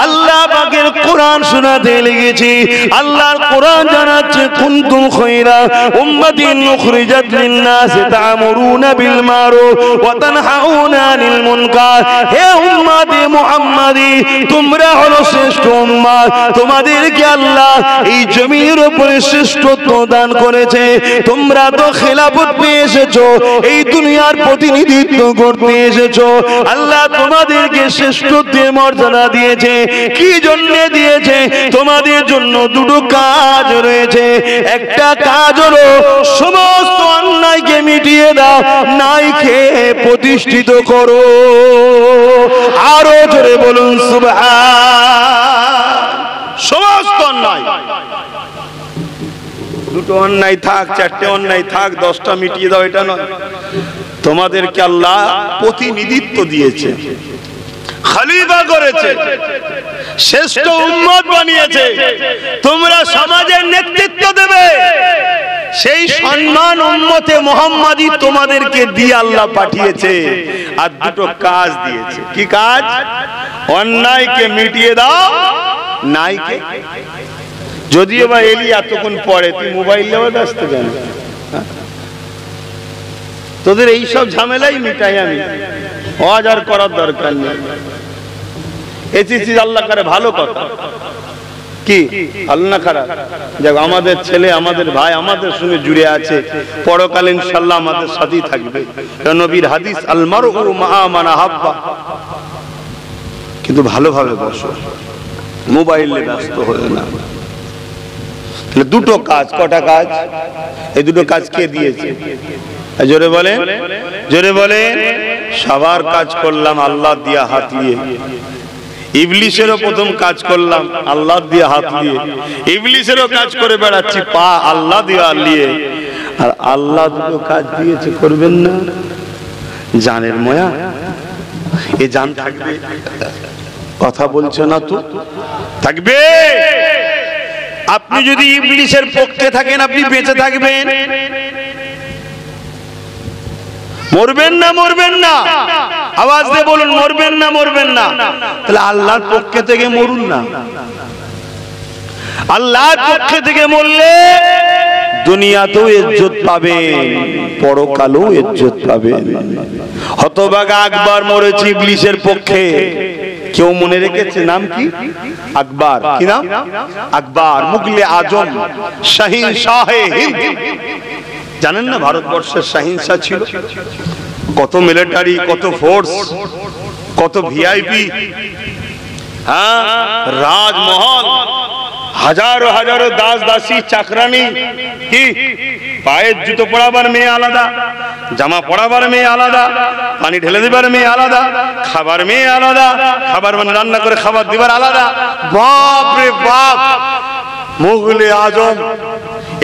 আল্লাহ পাকের কোরআন শোনাতে লেগেছি। আল্লাহর কোরআন জানাচ্ছে, কুনতুম খায়রা উম্মাতিন উখরিজাত লিন-নাসি তা'মুরুনা বিল মারুফ ওয়া তানহাউনা আনিল মুনকার। হে উম্মতে মুহাম্মাদি, তোমরা হলো শ্রেষ্ঠ উম্মত, তোমাদেরকে আল্লাহ এই জমিনের উপরে শ্রেষ্ঠত্ব দান করেছে। তোমরা তো খেলাফত পেয়ে এসেছো, এই দুনিয়ার প্রতিনিধিত্ব করতে এসেছো। আল্লাহ তোমাদেরকে শ্রেষ্ঠত্বের মর্যাদা দিয়েছে। কি জন্য দিয়েছে? তোমাদের জন্য দুটো কাজ রয়েছে। একটা কাজ হলো সমস্ত অন্যায়কে মিটিয়ে দাও, ন্যায়কে প্রতিষ্ঠিত করো। আরো জোরে বলুন সুবহান। সমস্ত অন্যায়, দুটো অন্যায় থাক, চারটে অন্যায় থাক, 10টা মিটিয়ে দাও, এটা নয়। তোমাদেরকে আল্লাহ প্রতিনিধিত্ব দিয়েছে, খলিফা করেছে, শ্রেষ্ঠ উম্মত বানিয়েছে। তোমরা সমাজের নেতৃত্ব দেবে, সেই সম্মান উম্মতে মুহাম্মাদি তোমাদেরকে দিয়ে আল্লাহ পাঠিয়েছে। আর দুটো কাজ দিয়েছে। কি কাজ? অন্যায়কে মিটিয়ে দাও, ন্যায়কে। যদিও বা এলি এতক্ষণ পরে, তুই মোবাইল নেওয়া ব্যস্ত কেন? তোদের এইসব ঝামেলাই মিটাই আমি, আওয়াজ আর করার দরকার নেই। এসেছি আল্লাহ করে ভালো কথা, কি আল্লাহ খারাপ? যাক, আমাদের ছেলে, আমাদের ভাই আমাদের সঙ্গে জুড়ে আছে, পরকালে ইনশাআল্লাহ আমাদের সাথেই থাকবে। নবীর হাদিস, আল মারউ মা মান আহাব্বা। কিন্তু ভালোভাবে বসো, মোবাইলে ব্যস্ত হয়ে না। দুটো কাজ। কটা কাজ? এই দুটো কাজ কে দিয়েছে? জোরে বলেন, জোরে বলেন। সবার কাজ করলাম আল্লাহ দিয়া হাত দিয়ে। ইবলিসেরও প্রথম কাজ করলাম আল্লাহ দিয়ে হাত দিয়ে। ইবলিসেরও কাজ করে বেড়াচ্ছি পা আল্লাহ দিয়ে নিয়ে। আর আল্লাহ দুটো কাজ দিয়েছে, করবেন না? জানের ময়া, এ জান থাকবে, কথা বলছে না তো থাকবে। আপনি যদি ইবলিসের পক্ষে থাকেন, আপনি বেঁচে থাকবেন, মরবেন না, মরবেন না। আওয়াজ দিয়ে বলুন, মরবেন না, মরবেন না। তাহলে আল্লাহর পক্ষে থেকে মরুন না। আল্লাহর পক্ষে থেকে মরলে দুনিয়াতেও ইজ্জত পাবেন, পরকালেও ইজ্জত পাবেন। হতভাগা আকবর মরেছে ইবলিসের পক্ষে। কেউ মনে রেখেছে নাম কি? আকবর। কি নাম? আকবর, মুগলে আজম, শাহিনশাহে হিন্দ। জানেন না ভারতবর্ষের শাহিনশাহ ছিল? কত মিলিটারি, কত ফোর্স, কত ভিআইপি, হ্যাঁ, রাজমহল, হাজারো হাজারো দাস দাসী, চাকরানি। কি পায়ের জুতো পরাবার মেয়ে আলাদা, জামা পরাবার মেয়ে আলাদা, পানি ঢেলে দিবার মেয়ে আলাদা, খাবার মেয়ে আলাদা, খাবার মানে রান্না করে খাবার দিবার আলাদা। বাপ রে বাপ, মুগলে আজম।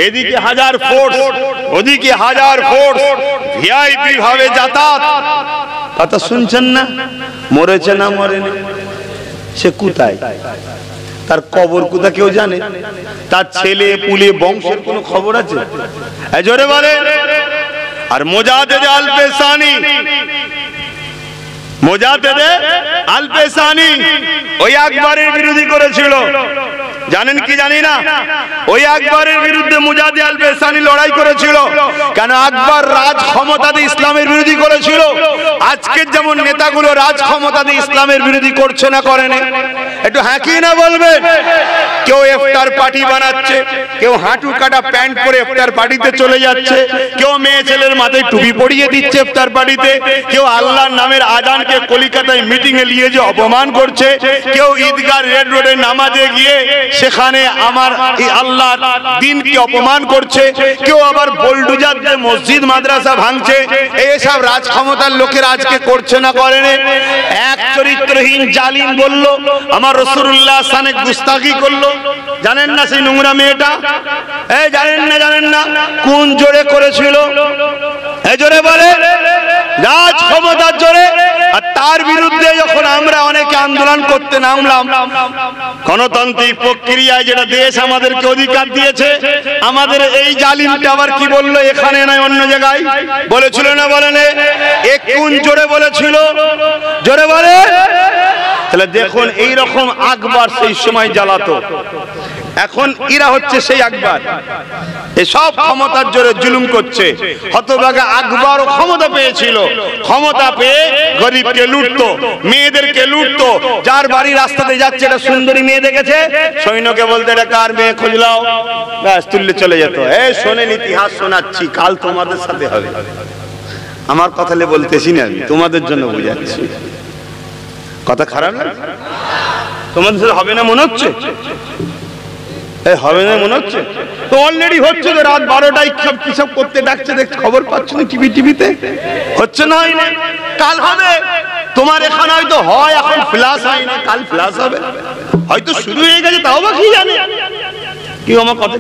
এদিকে হাজার ফোর্স, ওদিকে হাজার ফোর্স, ভিআইপি ভাবে যাতায়াত। কথা শুনছেন না? মরেছে না মরেনি? সে কোথায়? তার কবর কোথা কেউ জানে? তার ছেলে পুলে বংশের কোনো খবর আছে? জোরে বলে। আর মুজাদ্দিদ আল পেসানি মুজাদ্দেদে আল পেসানি ওই আকবরের বিরোধী করেছিল। জানেন কি জানি না, ওই আকবরের বিরুদ্ধে মুজাদ্দেদ আল পেসানি লড়াই করেছিল। কেন? আকবর রাজ ক্ষমতাতে ইসলামের বিরোধী করেছিল। আজকের যেমন নেতাগুলো রাজ ক্ষমতাতে ইসলামের বিরোধী করছে না, করে না? একটু হ্যাঁ কি না বলবেন। কেউ ইফতার পার্টি বানাচ্ছে, কেউ হাঁটু কাটা প্যান্ট পরে ইফতার পার্টিতে চলে যাচ্ছে, কেউ মেয়ে ছেলের মাথায় টুপি পরিয়ে দিচ্ছে ইফতার পার্টিতে, কেউ আল্লাহর নামের আজানকে কলিকাতায় মিটিং এ নিয়ে যে অপমান করছে, কেউ ঈদগাহ রেড রোডে নামাজে গিয়ে সেখানে আমার আল্লাহর দ্বীনকে অপমান করছে, কেউ আবার বোলডোজার দিয়ে মসজিদ মাদ্রাসা ভাঙছে। এইসব রাজ ক্ষমতার লোকেরা আজকে করছে না, করে না? এক চরিত্রহীন জালিম বলল আমার রাসূলুল্লাহ সানে গুস্তাখি করলো। জানেন না সেই নোংরা মেয়েটা? এই জানেন না? জানেন না কোন জোরে করেছিল? এই জোরে বলে রাজ ক্ষমতার জোরে। আর তার বিরুদ্ধে যখন আমরা অনেকে আন্দোলন করতে নামলাম, গণতান্ত্রিক প্রক্রিয়ায় যেটা দেশ আমাদেরকে অধিকার দিয়েছে, আমাদের এই জালিমটা আবার কি বললো? এখানে নয় অন্য জায়গায় বলেছিল না, বলেন? এক কোন জোরে বলেছিল? জোরে বলে। তাহলে দেখুন এইরকম আকবর সেই সময় জ্বালাতো, এখন এরা হচ্ছে সেই আকবর। এসব ক্ষমতার জোরে জুলুম করছে। হতভাগা আকবরও ক্ষমতা পেয়েছিল, ক্ষমতা পেয়ে গরিবকে লুটতো, মেয়েদেরকে লুটতো। যার বাড়ি রাস্তাতে যাচ্ছে একটা সুন্দরী মেয়ে দেখেছে, সৈন্যকে বলতে এটা কার মেয়ে, খুঁজলাও, ব্যাস তুললে চলে যেত। এই শোনেন ইতিহাস শোনাচ্ছি, কাল তোমাদের সাথে হবে। আমার কথা বলতেছি না, তোমাদের জন্য বুঝাচ্ছি। কথা খারাপ না? তোমাদের সাথে হবে না মনে হচ্ছে? হবে না মনে হচ্ছে? তো অলরেডি হচ্ছে তো। রাত 12টায় কি সব করতে ডাকছে, দেখছে, খবর পাচ্ছ না টিভিতে? হচ্ছে না, হয় না? কাল হবে। তোমার এখানে হয়তো হয়, এখন ফ্ল্যাশ হয় না, কাল ফ্ল্যাশ হবে। হয়তো শুরু হয়ে গেছে, তাও বা কি জানে। কি আমার কথা?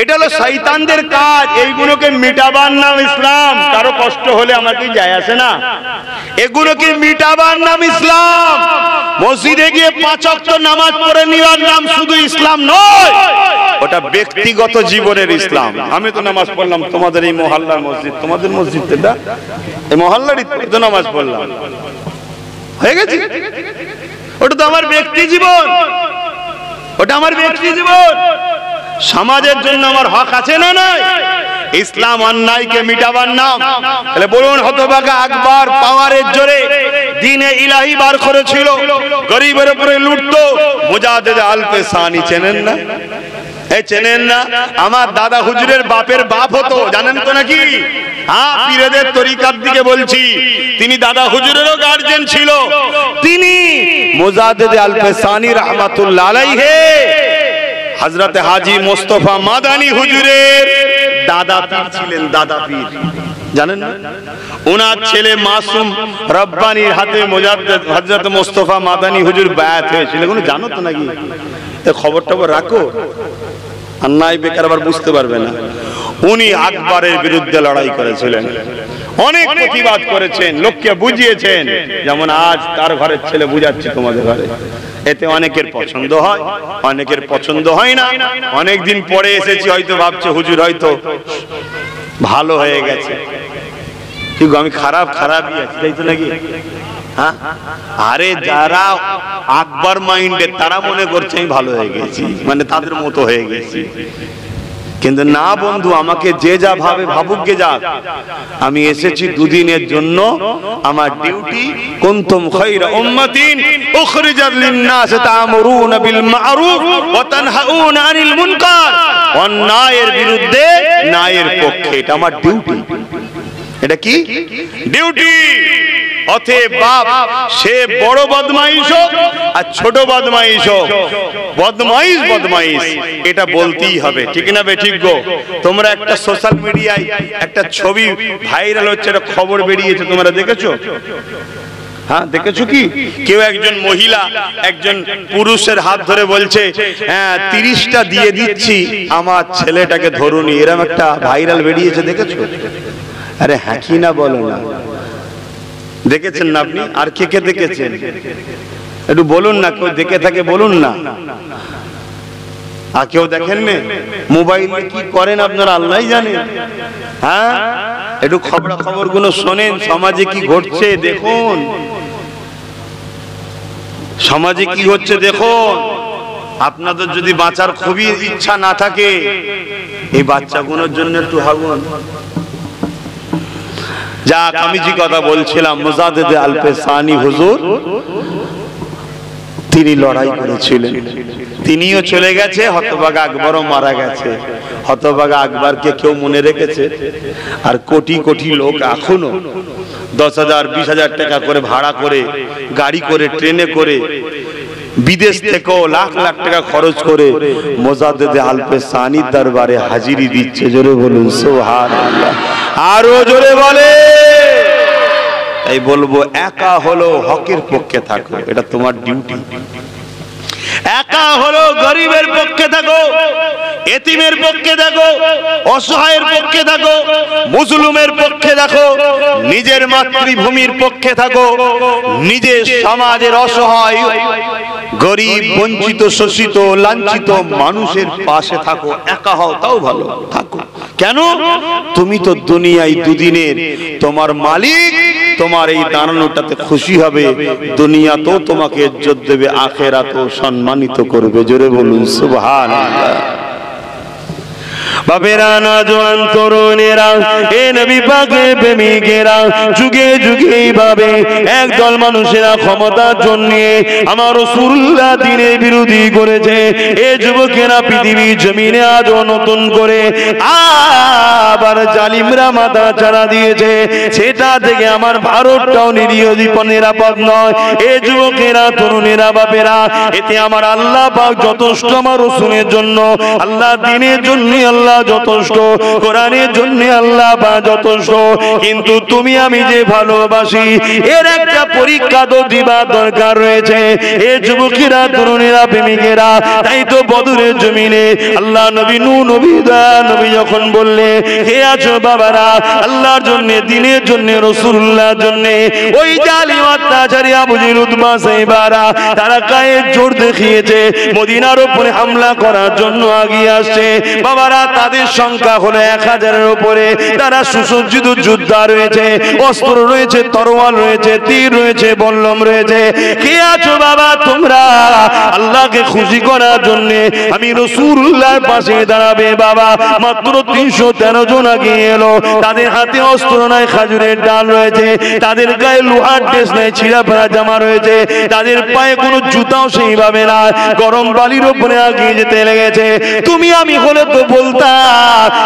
এটা হলো শয়তানদের কাজ। এইগুলোকে মিটাবার নাম ইসলাম। কারো কষ্ট হলে আমার কি যায় আসে না? এগুলোকে মিটাবার নাম ইসলাম। মসজিদে গিয়ে 5 ওয়াক্ত নামাজ পড়ে নেওয়ার নাম শুধু ইসলাম নয়, ওটা ব্যক্তিগত জীবনের ইসলাম। আমি তো নামাজ পড়লাম তোমাদের এই মহল্লার মসজিদ, তোমাদের মসজিদটা এই মহল্লারই তো নামাজ পড়লাম, হয়ে গেছে। ওটা তো আমার ব্যক্তি জীবন, ওটা আমার ব্যক্তি জীবন। সমাজের জন্য আমার হক আছে না নাই? ইসলাম অন্যায়কে মিটাবার নাম। তাহলে বলুন, হতভাগা আকবর পাওয়ারের জোরে দ্বীনে ইলাহি বার করেছিল, গরিবের উপরে লুটতো। মুজাদ্দেদ আল পেসানি চেনেন না? এই চেনেন না? আমার দাদা হুজুরের বাপের বাপ হতো, জানেন তো নাকি? হ্যাঁ, পীরদের তরিকার দিকে বলছি। তিনি দাদা হুজুরেরও গার্জিয়ান ছিল। তিনি মুজাদ্দেদ আল পেসানি রাহমাতুল্লাহ আলাইহি হযরত হাজী মুস্তাফা মাদানী হুজুরের দাদা পীর ছিলেন। দাদা পীর জানেন না? ওনার ছেলে মাসুম রব্বানির হাতে মুজাদ্দেদ হযরত মুস্তাফা মাদানী হুজুর বায়াত হয়েছিল। এগুলো জানো তো নাকি? এই খবরটা রাখো, আর নাই বেকার আবার বুঝতে পারবে না। উনি আকবরের বিরুদ্ধে লড়াই করেছিলেন, অনেক প্রতিবাদ করেছেন, লোককে বুঝিয়েছেন। যেমন আজ তার ঘরের ছেলে বুঝাচ্ছি তোমাদের ঘরে। এতে অনেকের পছন্দ হয়, অনেকের পছন্দ হয় না। অনেকদিন পরে এসেছি, হয়তো ভাবছে হুজুর হয়তো ভালো হয়ে গেছে, কিন্তু আমি খারাপই আছি, তাই তো নাকি? হ্যাঁ, আরে যারা আকবর মাইন্ডের তারা মনে করছে আমি ভালো হয়ে গেছি, মানে তাদের মতো হয়ে গেছি। কিন্তু না বন্ধু, আমাকে যে যা ভাবে ভাবুক গে যাক, আমি এসেছি দুদিনের জন্য। আমার ডিউটি কুনতুম খায়রা উম্মাতিন উখরিজাত লিন-নাস তা'মুরুনা বিল মা'রুফ ওয়া তানহাউনা আনিল মুনকার। অন্যায়ের বিরুদ্ধে ন্যায়ের পক্ষে, এটা আমার ডিউটি। এটা কি ডিউটি? অতএব বাপ সে বড় বদমাইশ হোক আর ছোট বদমাইশ হোক, বদমাইশ এটা বলতেই হবে, ঠিক না বে ঠিক গো? তোমরা একটা সোশ্যাল মিডিয়ায় একটা ছবি ভাইরাল হচ্ছে, একটা খবর বেরিয়েছে, তোমরা দেখেছো? হ্যাঁ, দেখেছো কি? কেউ একজন মহিলা একজন পুরুষের হাত ধরে বলছে, হ্যাঁ 30টা দিয়ে দিচ্ছি আমার ছেলেটাকে ধরুন। এরকম একটা ভাইরাল বেরিয়েছে, দেখেছো? আরে হ্যাঁ কি না বলো না? দেখেছেন না আপনি? আর কে কে দেখেছেন? একটু বলুন না, কেউ দেখে থাকে বলুন না। আর কেউ দেখেন না মোবাইলে কি করেন আপনারা আল্লাহই জানেন। হ্যাঁ, একটু খবর গুলো শোনেন, সমাজে কি ঘটছে দেখুন, সমাজে কি হচ্ছে দেখুন। আপনাদের যদি বাঁচার খুবই ইচ্ছা না থাকে, এই বাচ্চাগুলোর জন্য একটু ভাবুন। যাক, আমি যে কথা বলছিলাম, মুজাদ্দেদ আল-পেশানি হুজুর তিনি লড়াই করেছিলেন, তিনিও চলে গেছে, হতভাগা আকবরও মারা গেছে। হতভাগা আকবরকে কেউ মনে রেখেছে? আর কোটি কোটি লোক এখনো 10,000 20,000 টাকা করে ভাড়া করে, গাড়ি করে, ট্রেনে করে, বিদেশ থেকেও লাখ লাখ টাকা খরচ করে মুজাদ্দেদ আল-পেশানির দরবারে হাজিরি দিচ্ছে। জোরে বলুন সুবহানাল্লাহ, আরো জোরে বলে। তাই বলবো, একা হলো হকের পক্ষে থাকো, এটা তোমার ডিউটি। একা হলো গরিবের পক্ষে থাকো, এতিমের পক্ষে থাকো, অসহায়ের পক্ষে থাকো, মুজলুমের পক্ষে থাকো, নিজের মাতৃভূমির পক্ষে থাকো, নিজের সমাজের অসহায় গরিব, বঞ্চিত, শোষিত, লাঞ্ছিত মানুষের পাশে থাকো। একা হও তাও ভালো, থাকো। কেন? তুমি তো দুনিয়ায় দুদিনের, তোমার মালিক তোমার এই দাঁড়ানোটাতে খুশি হবে, দুনিয়া তো তোমাকে ইজ্জত দেবে, আখিরাতও সম্মানিত করবে। জোরে বলুন সুবহানাল্লাহ। বাবেরা, নওজোয়ান তরুণেরা, এ নবী পাকের প্রেমিকেরা, যুগে যুগে এইভাবে একদল মানুষেরা ক্ষমতার জন্য আমার রাসূলুল্লাহ দ্বীনের বিরোধী করেছে। এ যুবকেরা পৃথিবী জমিনে আজও নতুন করে আবার জালিমরা মাথা চাড়া দিয়েছে, সেটা থেকে আমার ভারতটাও নিরাপদ নয়। এ যুবকেরা, তরুণেরা, বাপেরা, এতে আমার আল্লাহ পাক যথেষ্ট, আমার রাসূলের জন্য, আল্লাহ দ্বীনের জন্য আল্লাহ যথেষ্ট, কোরআনের জন্য আল্লাহ বা যথেষ্ট। কিন্তু তুমি আমি যে ভালোবাসি, এর একটা পরীক্ষা তো দিবার দরকার রয়েছে। এ যুবকেরা, তরুণেরা, প্রেমিকেরা, তাই তো বদরের জমিনে আল্লাহ নবী নূহ নবী যখন বললে, হে আছো বাবারা, আল্লাহর জন্য, দ্বীনের জন্য, রাসূলুল্লাহর জন্য, ওই জালিম অত্যাচারী আবু জেহেল, উতবা, সাইবারা, তারা গায়ে জোর দেখিয়েছে, মদিনার উপরে হামলা করার জন্য এগিয়ে আসছে। বাবারা, তাদের সংখ্যা হলো 1000-এর উপরে। তারা সুসজ্জিত যোদ্ধা রয়েছে, অস্ত্র রয়েছে, তরোয়াল রয়েছে, তীর রয়েছে, বল্লম রয়েছে। কে আছো বাবা তোমরা আল্লাহকে খুশি করার জন্য আমি রাসূলুল্লাহর পাশে দাঁড়াবে? বাবা, মাত্র 313 জন আগে এলো। তাদের হাতে অস্ত্র নাই, খাজুরের ডাল রয়েছে, তাদের গায়ে লোহার ড্রেস নাই, ছিঁড়া ফেরা জামা রয়েছে, তাদের পায়ে কোনো জুতাও সেইভাবে না, গরম বালির উপরে এগিয়ে যেতে লেগেছে। তুমি আমি হলে তো বলতাম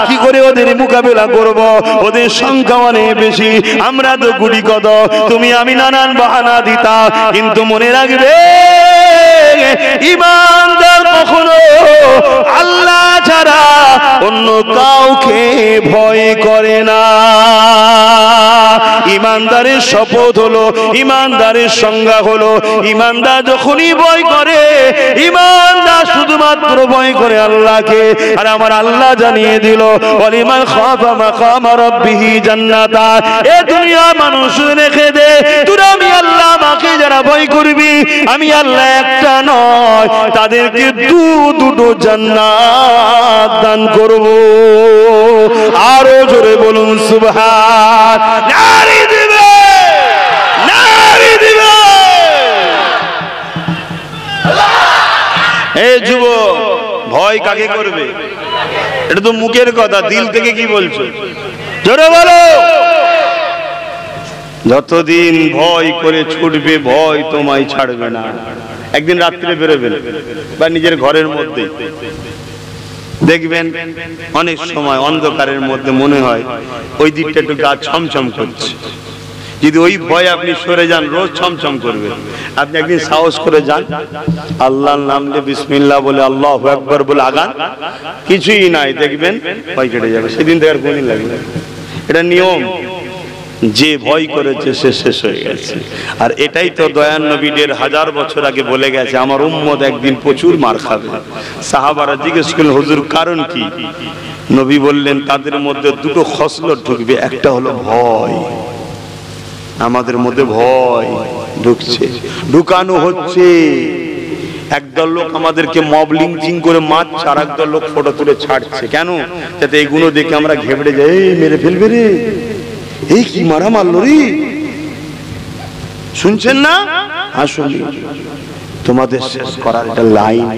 কি করে ওদের মোকাবেলা করব, ওদের সংখ্যা অনেক বেশি, আমরা তো গুটি কত। তুমি আমি নানান বাহানা দিতা, কিন্তু মনে রাখবে, ঈমানদার কখনো আল্লাহ ছাড়া অন্য কাউকে ভয় করে না। ঈমানদারের শপথ হলো, ঈমানদারের সংজ্ঞা হলো, ঈমানদার যখনই ভয় করে, ঈমানদার শুধুমাত্র ভয় করে আল্লাহকে। আর আমার আল্লাহ জানিয়ে দিল, ওয়ালিমান খাফা মাকামা রাব্বিহি জান্নাতান। এ দুনিয়া মানুষ রেখে দে, তুই আমি আল্লাহ আমাকে যারা ভয় করবি, আমি আল্লাহ একটা নয়, তাদেরকে দুটো জান্নাত দান করব। আরো জোরে বলুন সুবহান। নারী দিবে, নারী দিবে। এই যুবক, ভয় কাকে করবে? এটা তো মুখের কথা, দিল থেকে কি বলছো? জোরে বলো। যতদিন ভয় করে ছুটবে, ভয় তোমায় ছাড়বে না। একদিন রাত্রে বেরোবেন বা নিজের ঘরের মধ্যে দেখবেন, অনেক সময় অন্ধকারের মধ্যে মনে হয় ওই দিকটা একটু গা ছমছম করছে। যদি ওই ভয় আপনি সরে যান, রোজ ছমছম করবে। আপনি একদিন সাহস করে যান, আল্লাহর নাম নিয়ে বিসমিল্লাহ বলে, আল্লাহু আকবার বলে আগান, কিছুই নাই, দেখবেন ভয় কেটে যাবে। সেদিন থেকে আর কোনদিন লাগবে। এটা নিয়ম। যে ভয় করেছে সে শেষ হয়ে গেছে। আর এটাই তো দয়ান নবী 1000 বছর আগে বলে গেছে, আমার উম্মত একদিন প্রচুর মার খাবে। সাহাবারা জিজ্ঞেস করলেন, হুজুর কারণ কি? নবী বললেন, তাদের মধ্যে দুটো খসলত ঢুকবে, একটা হলো ভয়। আমাদের মধ্যে ভয় ঢুকছে, ঢুকানো হচ্ছে। একদল লোক আমাদেরকে মব লিঞ্চিং করে মারছে, আর একদল লোক ফটো তুলে ছাড়ছে। কেন? যাতে এইগুলো দেখে আমরা ঘেবড়ে যাই, এই মেরে ফেলবে রে, এই কি মারা মারলো রে। শুনছেন না? আসুন, তোমাদের শেষ করার একটা লাইন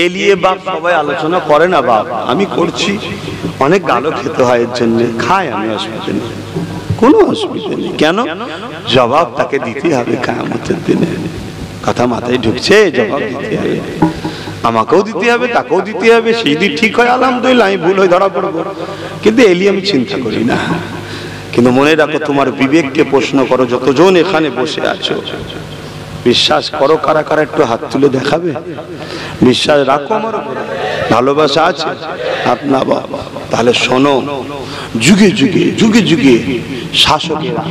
এলিয়ে বাপ সবাই আলোচনা করে না। বাপ আমি করছি, অনেক গালো খেতে হয় এর জন্য, খায়, আমি অসুবিধা নেই, কোনো অসুবিধা নেই। কেন? জবাব তাকে দিতে হবে কিয়ামতের দিনে। কথা মাথায় ঢুকছে? জবাব দিতে হবে, আমাকেও দিতে হবে, তাকেও দিতে হবে। সেই দিন ঠিক হয় আলহামদুলিল্লাহ, আমি ভুল হয়ে ধরা পড়বো, কিন্তু এলি আমি চিন্তা করি না। কিন্তু মনে রাখো, তোমার বিবেককে প্রশ্ন করো। যতজন এখানে বসে আছো, বিশ্বাস করো, কারা কারা একটু হাত তুলে দেখাবে? বিশ্বাস রাখো আমার উপরে, ভালোবাসা আছে আপনার বাবা। তাহলে শোনো, যুগে যুগে যুগে যুগে শাসকেরা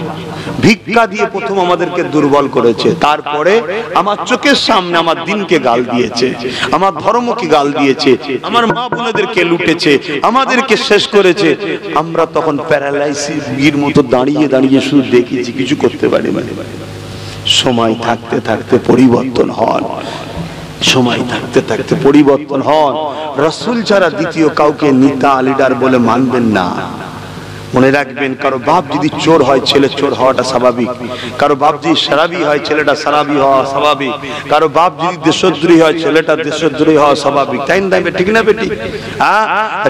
ভিক্ষা দিয়ে প্রথম আমাদেরকে দুর্বল করেছে, তারপরে আমার চোখের সামনে আমার দিনকে গাল দিয়েছে, আমার ধর্মকে গাল দিয়েছে, আমার মা বোনেদেরকে লুটেছে, আমাদেরকে শেষ করেছে। আমরা তখন প্যারালাইসিস মতো দাঁড়িয়ে দাঁড়িয়ে শুধু দেখেছি, কিছু করতে পারি না। সময় থাকতে থাকতে পরিবর্তন হন, সময় থাকতে থাকতে পরিবর্তন হন। রাসূল ছাড়া দ্বিতীয় কাউকে নেতা লিডার বলে মানবেন না। মনে রাখবেন, কারো বাপ যদি চোর হয়, ছেলে চোর হওয়াটা স্বাভাবিক। কারো বাপ যদি সারাবি হয়, ছেলেটা সারাবি হওয়া স্বাভাবিক। কারো বাপ যদি দেশদ্রোহী হয়, ছেলেটা দেশদ্রোহী হওয়া স্বাভাবিক। তাই না? ঠিক না বেটি?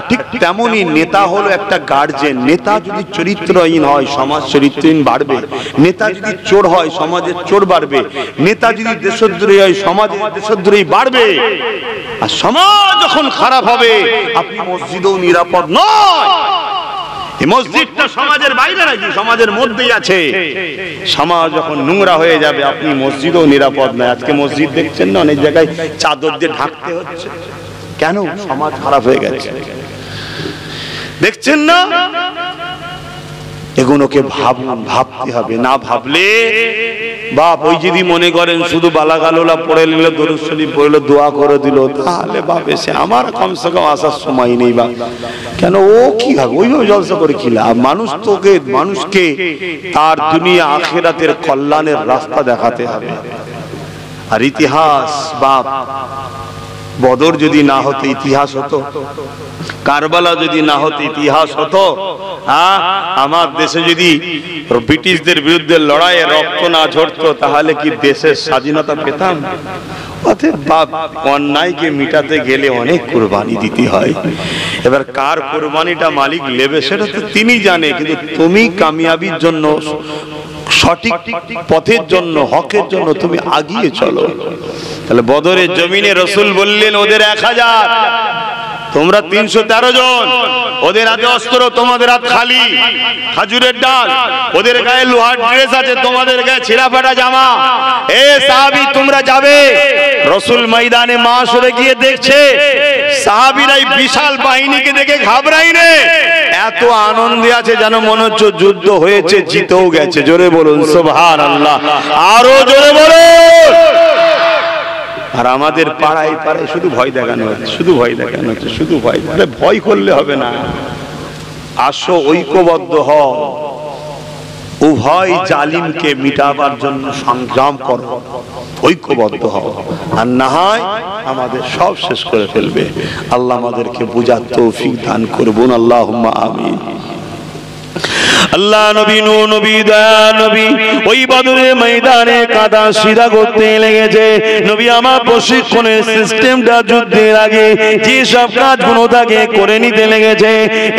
ঠিক তেমনই নেতা হলো একটা গার্জেন। নেতা যদি চরিত্রহীন হয়, সমাজ চরিত্রহীন বাড়বে। নেতা যদি চোর হয়, সমাজের চোর বাড়বে। নেতা যদি দেশদ্রোহী হয়, সমাজের দেশদ্রোহী বাড়বে। আর সমাজ যখন খারাপ হবে, আপনি মসজিদেও নিরাপদ নয়। এই মসজিদটা সমাজের বাইরে নাকি সমাজের মধ্যেই আছে। সমাজ যখন নোংরা হয়ে যাবে, আপনি মসজিদও নিরাপদ নয়। আজকে মসজিদ দেখছেন না, অনেক জায়গায় চাদর দিয়ে ঢাকতে হচ্ছে। কেন? সমাজ খারাপ হয়ে গেছে, দেখছেন না? এগুলোকে ভাবতে হবে, না ভাবলে বাপ ওই যদি মনে করেন শুধু বালাগালোলা পড়ে নিল, দরুদ শরীফ পড়ল, দোয়া করে দিল, তাহলে বাপ এসে আমার কমসে কম আসার সময় নেই। বাপ কেন? ও কি হবে ওইভাবে জলসা করে কি লাভ? মানুষকে তার দুনিয়া আখিরাতের কল্যাণের রাস্তা দেখাতে হবে। আর ইতিহাস বাপ, বদর যদি না হতো ইতিহাস হতো, কারবালা যদি না হতো ইতিহাস হতো, আমার দেশে যদি ব্রিটিশদের বিরুদ্ধে লড়াইয়ে রক্ত না ঝরতো, তাহলে কি দেশের স্বাধীনতা পেতাম? অন্যায়কে মিটাতে গেলে অনেক কুরবানি দিতে হয়। এবার কার কুরবানিটা মালিক নেবে সেটা তো তিনি জানে, কিন্তু তুমি কামিয়াবির জন্য, সঠিক পথের জন্য, হকের জন্য তুমি আগিয়ে চলো। তাহলে বদরের জমিনে রাসূল বললেন, ওদের 1000, তোমরা 313 জন। ওদের হাতে অস্ত্র, তোমাদের হাত খালি, খাজুরের ডাল। ওদের গায়ে লোহার ড্রেস আছে, তোমাদের গায়ে ছিঁড়া ফাটা জামা। এ সাহাবী, তোমরা যাবে। রাসূল ময়দানে মাশরে গিয়ে দেখছে, সাহাবীরাই বিশাল বাহিনীকে দেখে ঘাবড়ায়নি, এত আনন্দে আছে যেন মনে হচ্ছে যুদ্ধ হয়েছে, জিতেও গেছে। জোরে বলুন সুবহানাল্লাহ, আরো জোরে বলুন। আর আমাদের পাড়ায় পাড়ায় শুধু ভয় দেখানো হচ্ছে, শুধু ভয় দেখানো হচ্ছে, শুধু ভয়। তাহলে ভয় করলে হবে না, আসো ঐক্যবদ্ধ হও, উভয় জালিমকে মিটাবার জন্য সংগ্রাম করো, ঐক্যবদ্ধ হও। আর না হয় আমাদের সব শেষ করে ফেলবে। আল্লাহ আমাদেরকে বুঝার তৌফিক দান করুন, আল্লাহুম্মা আমিন। আল্লাহ নবী, নবী দয়া নবী ওই বদরের ময়দানে কাদা সিধা করতে লেগেছে। নবী আমার প্রশিক্ষণের সিস্টেমটা যুদ্ধের আগে যে সব কাজগুলো তাকে করে নিতে লেগেছে।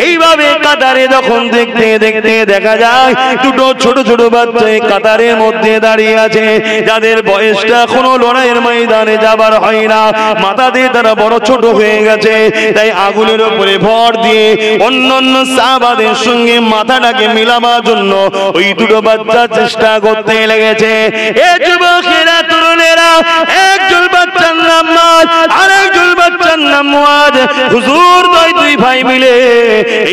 এইভাবে কাতারে যখন দেখতে দেখতে দেখা যায় দুটো ছোট ছোট বাচ্চা কাতারের মধ্যে দাঁড়িয়ে আছে, যাদের বয়সটা এখনো লড়াইয়ের ময়দানে যাবার হয় না, মাথা দিয়ে তারা বড় ছোট হয়ে গেছে। তাই আগুনের উপরে ভর দিয়ে অন্যান্য সাহাবাদের সঙ্গে মাথাটাকে মিলাবার জন্য ওই দুটো বাচ্চা চেষ্টা করতে লেগেছে। এ যুবকেরা, তরুণেরা, একজন বাচ্চার নাম মাদ, আরেকজন বাচ্চার নাম মুআদ। হুজুর দুই ভাই মিলে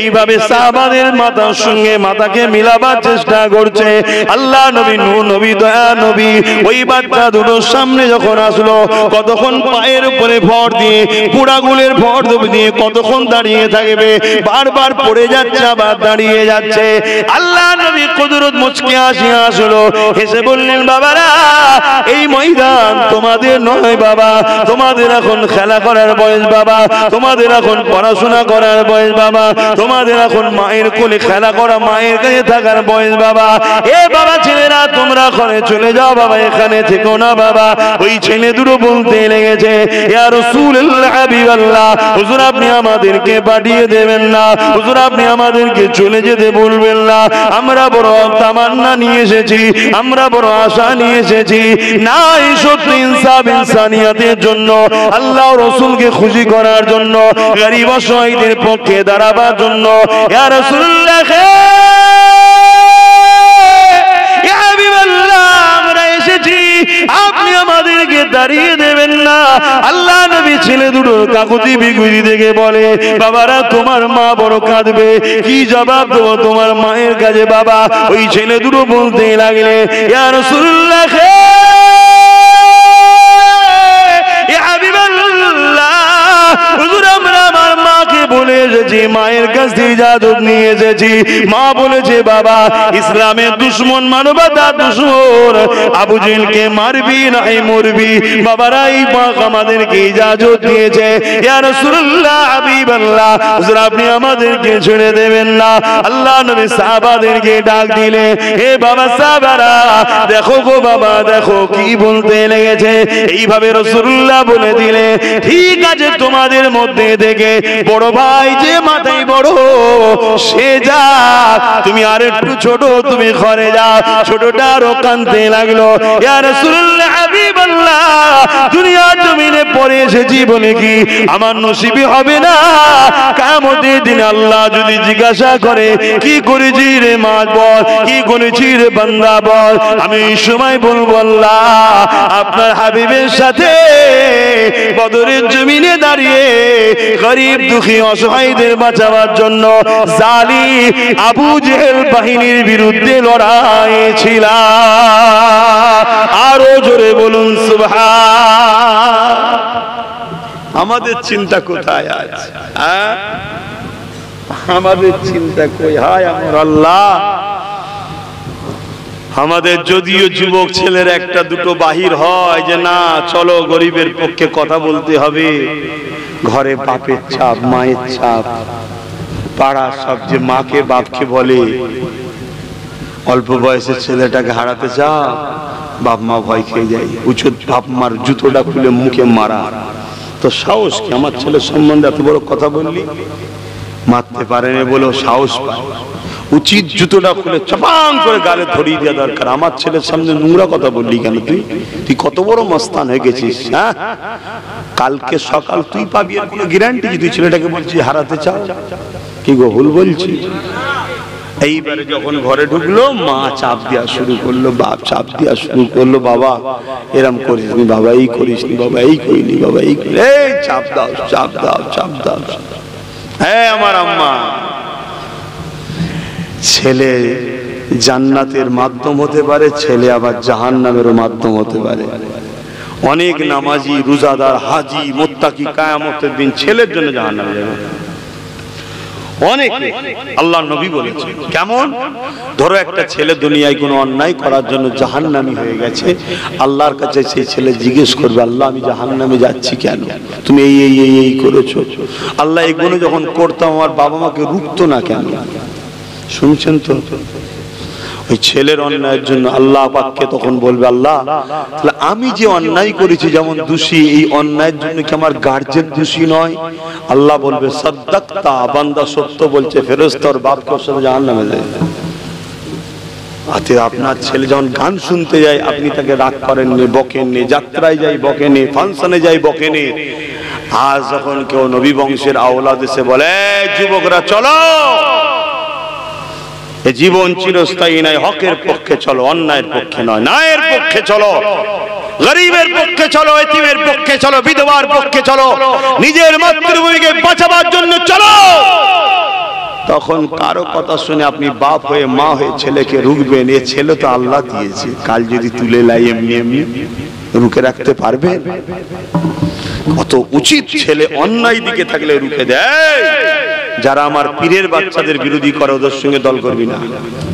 এইভাবে সাহাবাদের মাথার সঙ্গে মাথাকে মিলাবার চেষ্টা করছে। আল্লাহ নবী, নবী দয়া নবী ওই বাচ্চা দুটোর সামনে যখন আসলো, কতক্ষণ পায়ের উপরে ভর দিয়ে, পুরাগুলের ভর দিয়ে কতক্ষণ দাঁড়িয়ে থাকবে, বারবার পড়ে যাচ্ছে, আবার দাঁড়িয়ে যাচ্ছে। আল্লাহ নবী কুদরত মুচকে আসলো, হেসে বললেন বাবারা এই ময়দান তোমাদের নয় বাবা, তোমাদের এখন খেলা করার বয়স বাবা, তোমাদের এখন পড়াশোনা করার বয়স বাবা, তোমাদের এখন মায়ের কোলে খেলা করা, মায়ের কাছে থাকার বয়স বাবা। এ বাবা ছেলেরা তোমরা ঘরে চলে যাও বাবা, এখানে থেকো না বাবা। ওই ছেলে দুটো বলতে লেগেছে ইয়া রাসূলুল্লাহ হাবিবাল্লাহ, হুজুর আপনি আমাদেরকে পাঠিয়ে দেবেন না, হুজুর আপনি আমাদেরকে চলে যেতে বলবেন না, আমরা বড় তামান্না নিয়ে এসেছি, আমরা বড় আশা নিয়ে এসেছি। না, এই সত্য ইনসাফ ইনসানিয়াতের জন্য, আল্লাহ রাসূলকে খুশি করার জন্য, গরীব অসহায়দের পক্ষে দাঁড়াবার জন্য। ইয়া রাসূলুল্লাহ আপনি আমাদেরকে দাঁড়িয়ে দেবেন না। আল্লাহ নবী ছেলে দুটোর কাকুতি বিকুতি দেখে বলে বাবারা তোমার মা বড় কাঁদবে, কি জবাব দেবো তোমার মায়ের কাছে বাবা? ওই ছেলে দুটো বলতে লাগলে ইয়া রাসূলুল্লাহ ইয়া হাবিবাল্লাহ, হুজুর আমরা আমার মাকে বলে এসেছি, মায়ের কাছ থেকে ইজাজত নিয়ে এসেছি। মা বলেছে বাবা ইসলামের দুশমন মানবতার দুশমন আবু জেহেলকে মারবি নাই মরবি। বাবারা এই পাক আমাদেরকে ইজাজত দিয়েছে। ইয়া রাসূলুল্লাহ হাবিবাল্লাহ, হুজুর আপনি আমাদেরকে ছেড়ে দেবেন না। আল্লাহ নবী সাহাবাদেরকে ডাক দিলে হে বাবা সাহাবারা দেখো গো বাবা দেখো কি বলতে লেগেছে। এইভাবে রাসূলুল্লাহ বলে দিলে ঠিক আছে তোমাদের মধ্যে থেকে বড় ভাই যে মাথায় বড় সে যা, তুমি আর একটু ছোট তুমি ঘরে যাও। ছোটটা আরো কাঁদতে লাগলো ইয়া রাসূলুল্লাহ হাবিবাল্লাহ, দুনিয়ার জমিনে পড়ে এসেছি বলে কি আমার নসিবে হবে না? কিয়ামতের দিন আল্লাহ যদি জিজ্ঞাসা করে কি করেছি রে মা বল, কি করেছি রে বান্দা বল, আমি এই সময় বলবো আল্লাহ আপনার হাবিবের সাথে বদরের জমিনে দাঁড়িয়ে গরিব দুঃখী অসহায়দের বাঁচাবার জন্য জালিম আবু জেহেল বাহিনীর বিরুদ্ধে লড়াই ছিল। আরো জোরে বলুন সুবহান। আমাদের চিন্তা কোথায় আছে? আমাদের চিন্তা কই? হায় আমার আল্লাহ, আমাদের যদিও যুবক ছেলের একটা দুটো বাহির হয় যে না চলো গরিবের পক্ষে কথা বলতে হবে, ঘরে বাপের চাপ মায়ের চাপ, পাড়া সব যে মাকে বাপকে বলে অল্প বয়সের ছেলেটাকে হারাতে চাও, বাপ মা ভয় খেয়ে যায়, উচিত বাপ মার জুতোটা খুলে মুখে মারা। তো সাহস কি? আমার ছেলের সম্বন্ধে এত বড় কথা বললি, মারতে পারেনি বলেও সাহস পায়, উচিত জুতোটা খুলে চাপাং করে গালে ধরিয়ে দেওয়া দরকার। আমার ছেলের সামনে নোংরা কথা বললি কেন? তুই কত বড় মস্তান হয়ে গেছিস? হ্যাঁ, কালকে সকাল তুই পাবি এর কোনো গ্যারান্টি? তুই ছেলেটাকে বলছিস হারাতে চাও, কি গো ভুল বলছি? এইবারে যখন ঘরে ঢুকলো মা চাপ দেওয়া শুরু করলো, বাপ চাপ দেওয়া শুরু করলো, বাবা এরম করিস নি, বাবা এই করিস নি, বাবা এই করিনি, বাবা এই করি, এই চাপ দাও চাপ দাও চাপ দাও। হ্যাঁ আমার আম্মা, ছেলে জান্নাতের মাধ্যম হতে পারে, ছেলে আবার জাহান্নামেরও মাধ্যম হতে পারে। অনেক নামাজি রোজাদার হাজি মুত্তাকি কিয়ামতের দিন ছেলের জন্য জাহান্নামে যাবে। অনেক আল্লাহ নবী বলেছেন কেমন? ধরো একটা ছেলে দুনিয়ায় কোনো অন্যায় করার জন্য জাহান্নামী হয়ে গেছে, আল্লাহর কাছে সেই ছেলে জিজ্ঞেস করবে আল্লাহ আমি জাহান্নামে যাচ্ছি কেন? তুমি এই এই এই এই করেছো। আল্লাহ এগুলো যখন করতাম আমার বাবা মাকে রুখতো না কেন? শুনছেন তো? ওই ছেলের অন্যায়ের জন্য আল্লাহ পাককে তখন বলবে আল্লাহ তাহলে আমি যে অন্যায় করেছি যেমন দোষী, এই অন্যায়ের জন্য কি আমার গার্জেন দোষী নয়? আল্লাহ বলবে সাদ্দাক্তা, বান্দা সত্য বলছে, ফেরেশতার বাপকে সাথে জাহান্নামে যায়। আতে আপনার ছেলে যখন গান শুনতে যায় আপনি তাকে রাগ করেননি, বকেননি, যাত্রায় যাই বকেনি, ফাংশনে যাই বকেনি। আজ যখন কেউ নবী বংশের আওলাদ এসে বলে যুবকরা চলো, জীবন চিরস্থায়ী নয়, হকের পক্ষে চলো, অন্যায়ের পক্ষে নয়, ন্যায়ের পক্ষে চলো, গরিবের পক্ষে চলো, এতিমের পক্ষে চলো, বিধবার পক্ষে চলো, নিজের মাতৃভূমিকে বাঁচাবার জন্য চলো। তখন কারো কথা শুনে আপনি বাপ হয়ে মা হয়ে ছেলেকে রুখবেন? এ ছেলে তো আল্লাহ দিয়েছে, কাল যদি তুলে লাই এমনি এমনি রুখে রাখতে পারবে? কত উচিত ছেলে অন্যায় দিকে থাকলে রুখে দেয়। যারা আমার পীরের বাচ্চাদের বিরোধী করে ওদের সঙ্গে দল করবি না,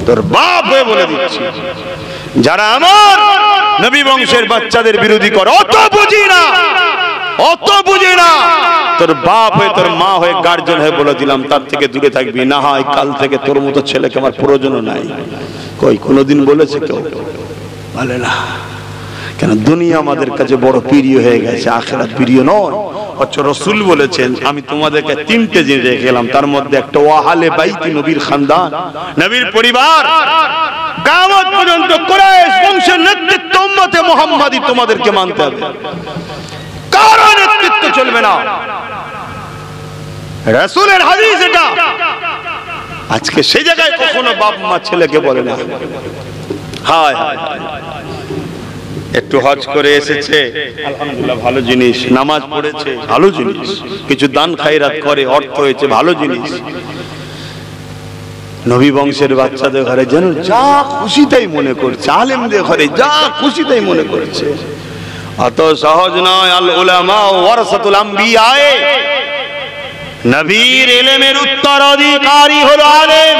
তোর বাপ হয়ে বলে দিচ্ছি। যারা আমার নবী বংশের বাচ্চাদের বিরোধী করে, অত বুঝি না, অত বুঝি না, তোর বাপ হয়ে তোর মা হয়ে গার্জেন হয়ে বলে দিলাম, তার থেকে দূরে থাকবি। না হয় কাল থেকে তোর মতো ছেলেকে আমার প্রয়োজনও নাই। কই কোনোদিন বলেছে কেউ? বলে না। কেন? দুনিয়া আমাদের কাছে বড় প্রিয় হয়ে গেছে, আখিরাত প্রিয় নয়। অথচ রাসূল বলেছেন, আমি তোমাদেরকে তিনটে জিনিস রেখে গেলাম, তার মধ্যে একটা ওয়াহালে বাইতি, নবীর খানদান, নবীর পরিবার। কিয়ামত পর্যন্ত কুরাইশ বংশের নেতৃত্ব উম্মতে মুহাম্মাদি তোমাদেরকে মানতে হবে, কারো নেতৃত্ব চলবে না। রাসূলের হাদিস এটা। আজকে সেই জায়গায় কখনো বাপ মা ছেলেকে বলে না। হায় হায়, একটু হজ করে এসেছে, আলহামদুলিল্লাহ ভালো জিনিস, নামাজ পড়েছে ভালো জিনিস, কিছু দান খায়রাত করে অর্থ হয়েছে ভালো জিনিস। নবী বংশের বাচ্চাদের ঘরে যেন যা খুশি তাই মনে করছে, আলেমদের ঘরে যা খুশি তাই মনে করছে। অত সহজ নয়। আল উলামা ওয়ারাসাতুল আম্বিয়া, নবীর ইলমের উত্তরাধিকারী হলো আলেম।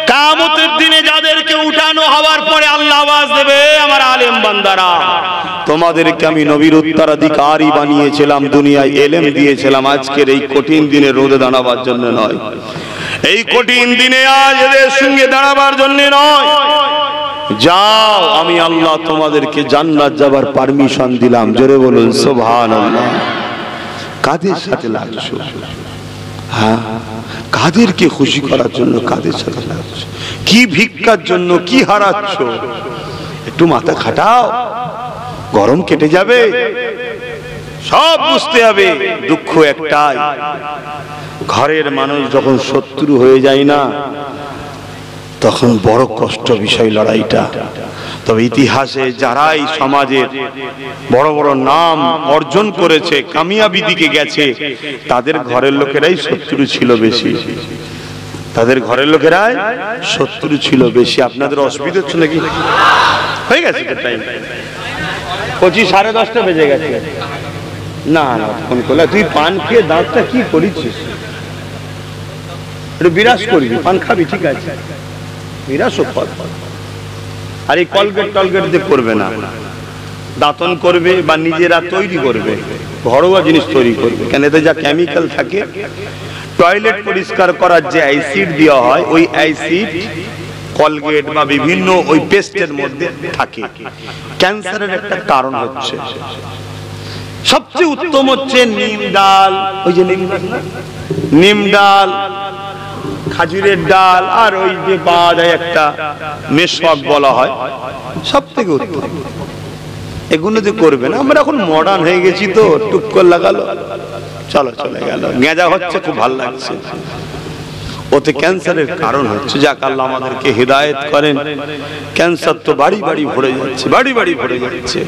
কিয়ামতের দিনে যাদেরকে উঠানো হওয়ার পরে আল্লাহ আওয়াজ দেবে, আমার আলেম বান্দারা, তোমাদেরকে আমি নবীর উত্তরাধিকারী বানিয়েছিলাম, দুনিয়ায় ইলম দিয়েছিলাম। আজকের এই কঠিন দিনে রোদে দাঁড়াবার জন্য নয়, এই কঠিন দিনে আজ এদের সঙ্গে দাঁড়াবার জন্য নয়। যাও, আমি আল্লাহ তোমাদেরকে জান্নাত যাবার পারমিশন দিলাম। জোরে বলুন সুবহানাল্লাহ। কাদের সাথে লাগছো? হ্যাঁ, কাদেরকে খুশি করার জন্য কাদের সাথে লাগছো? কি ভিক্ষার জন্য কি হারাচ্ছ? একটু মাথা খাটাও, গরম কেটে যাবে। সব বুঝতে হবে। দুঃখ একটাই, ঘরের মানুষ যখন শত্রু হয়ে যায় না, তখন বড় কষ্ট বিষয় লড়াইটা। তবে ইতিহাসে যারাই সমাজের বড় বড় নাম অর্জন করেছে, কামিয়াবি দিকে গেছে, তাদের ঘরের লোকেরাই শত্রু ছিল বেশি, তাদের ঘরের লোকেরাই শত্রু ছিল বেশি। আপনাদের অসুবিধা হচ্ছে নাকি? হয়ে গেছে টাইম 25 সাড়ে 10টা বেজে গেছে। না না, ফোন করলে তুই পান খেয়ে দাঁতটা কি করেছিস? একটু বিরাজ করবি, পান খাবি, ঠিক আছে, বিরাজ কর। আর এই কলগেট টলগেট দিয়ে করবে না, দাঁতন করবে বা নিজেরা তৈরি করবে, ঘরোয়া জিনিস তৈরি করবে। কেন? এতে যা কেমিক্যাল থাকে, টয়লেট পরিষ্কার করার যে অ্যাসিড দেওয়া হয়, ওই অ্যাসিড কলগেট বা বিভিন্ন ওই পেস্টের মধ্যে থাকে। ক্যান্সারের একটা কারণ হচ্ছে। সবচেয়ে উত্তম হচ্ছে নিম ডাল, ওই যে নিম ডাল, খাজুরের ডাল, আর ওই যে বাদ একটা মেশক বলা হয়, সব থেকে উত্তম। এগুলো যে করবে না, আমরা এখন মডার্ন হয়ে গেছি তো, টুক করে লাগালো, চলো চলে গেল, গেঁজা হচ্ছে, খুব ভালো লাগছে, ওতে ক্যান্সারের কারণ হচ্ছে। যাক, আল্লাহ আমাদেরকে হিদায়াত করেন। ক্যান্সার তো বাড়ি বাড়ি ভরে যাচ্ছে, বাড়ি বাড়ি ভরে যাচ্ছে।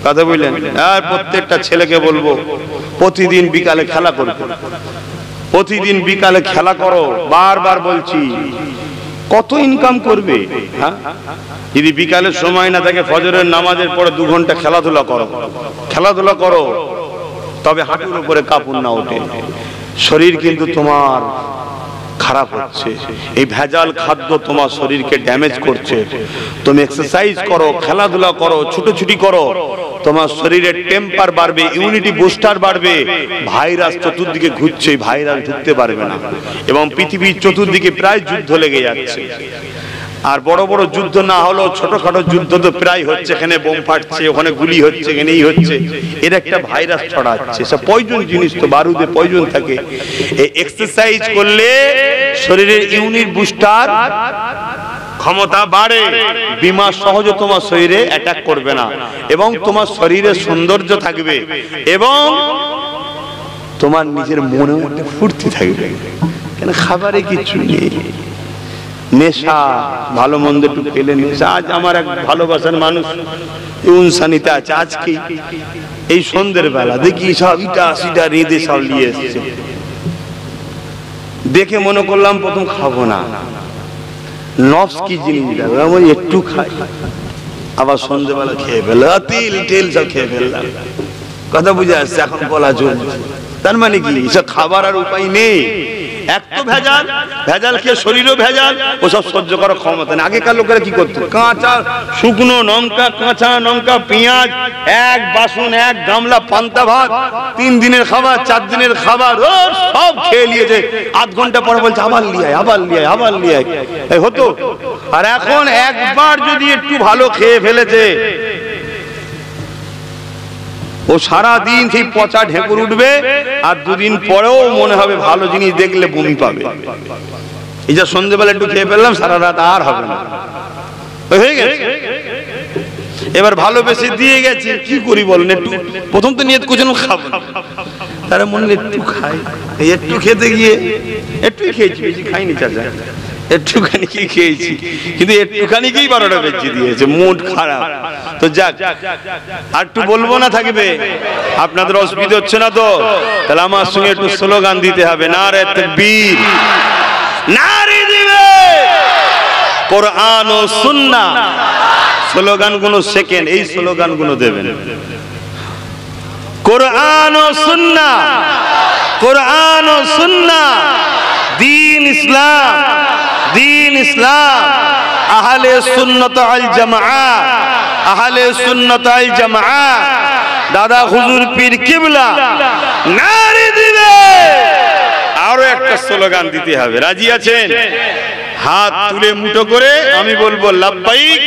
কথা বললেন? আর প্রত্যেকটা ছেলেকে বলবো, প্রতিদিন বিকালে খেলা করবে, প্রতিদিন বিকালে খেলা করো। বারবার বলছি, কত ইনকাম করবে? হ্যাঁ, যদি বিকালের সময় না থাকে, ফজরের নামাজের পরে 2 ঘন্টা খেলাধুলা করো, খেলাধুলা করো, তবে হাঁটুর উপরে কাপড় না ওঠে। শরীর কিন্তু তোমার খারাপ হচ্ছে, এই ভেজাল খাদ্য তোমার শরীরকে ড্যামেজ করছে। তুমি এক্সারসাইজ করো, খেলাধুলা করো, ছুটোছুটি করো, তোমার শরীরের টেম্পার বাড়বে, ইমিউনিটি বুস্টার বাড়বে। ভাইরাস চতুর্দিকে ঘুরছে, ভাইরাস ঢুকতে পারবে না। এবং পৃথিবীর চতুর্দিকে প্রায় যুদ্ধ লেগে যাচ্ছে। আর বড় বড় যুদ্ধ না হলেও ছোটখাটো যুদ্ধ তো প্রায় হচ্ছে। এখানে বোম ফাটছে, ওখানে গুলি হচ্ছে, এখানে এই হচ্ছে। এর একটা ভাইরাস ছড়াচ্ছে, সব পয়জন জিনিস, তো বারুদে পয়জন থাকে। এই এক্সারসাইজ করলে শরীরের ইমিউনিটি বুস্টার ক্ষমতা বাড়ে, বিমার সহজে তোমার শরীরে অ্যাটাক করবে না, এবং তোমার শরীরে সৌন্দর্য থাকবে, এবং তোমার নিজের মনেও একটা ফুর্তি থাকবে। কেন? খাবারে কিছু নেই, নেশা, ভালো মন্দ একটু পেলে নেশা। আজ আমার এক ভালোবাসার মানুষ ইনসানিতে আছে, আজকে এই সন্ধ্যের বেলা দেখি সব ইটা সিটা রেঁধে সব নিয়ে এসছে। দেখে মনে করলাম প্রথম খাবো না, নফস কি জিনিস আমি একটু খাই, আবার সন্ধ্যেবেলা খেয়ে ফেললাম, তেল টেল সব খেয়ে ফেললাম। কথা বুঝে আসছে? এখন বলা চলছে, তার মানে কি? এসব খাবার আর উপায় নেই। এক তো ভেজাল, ভেজাল খেয়ে শরীরও ভেজাল, ওসব সহ্য করার ক্ষমতা নেই। আগেকার লোকেরা কি করতো, কাঁচা শুকনো লঙ্কা, কাঁচা লঙ্কা, পেঁয়াজ, এক বাসন এক গামলা পান্তা ভাত, 3 দিনের খাবার 4 দিনের খাবার সব খেয়ে নিয়েছে। আধ ঘন্টা পরে বলছে আবার লিয়ায়, আবার লিয়ায়, আবার লিয়ায়, এই হতো। আর এখন একবার যদি একটু ভালো খেয়ে ফেলেছে, ও সারা দিন সেই পচা ঢেকুর উঠবে, আর 2 দিন পরেও মনে হবে ভালো জিনিস দেখলে বমি পাবে। এই যে সন্ধ্যেবেলা একটু খেয়ে ফেললাম, সারা রাত আর হবে না, হয়ে গেছে। এবার ভালোবেসে দিয়ে গেছে, কি করি বলেন? একটু প্রথম তো নিয়ত করছেন খাবো, তারা মনে একটু খাই, একটু খেতে গিয়ে একটুই খেয়েছি, বেশি খাইনি চাচা, একটুখানি কি খেয়েছি, কিন্তু একটুখানিকেই 12টা বেজে দিয়েছে, মুড খারাপ। তো যাক, আর একটু বলবো না থাকবে, আপনাদের অসুবিধা হচ্ছে না তো? তাহলে আমার সঙ্গে একটু স্লোগান দিতে হবে, নারে তাকবীর, নারে দিবে কোরআন ও সুন্নাহ। স্লোগান গুলো সেকেন্ড, এই স্লোগান গুলো দেবেন, কোরআন ও সুন্নাহ, কোরআন ও সুন্নাহ, দ্বীন ইসলাম, দ্বীন ইসলাম, আহলে সুন্নাত ওয়াল জামাআহ, আহলে সুন্নাত ওয়াল জামাআহ, দাদা হুজুর পীর কিবলা, নারে দিবে। আরো একটা স্লোগান দিতে হবে, রাজি আছেন? হাত তুলে মুঠো করে আমি বলবো লাব্বাইক,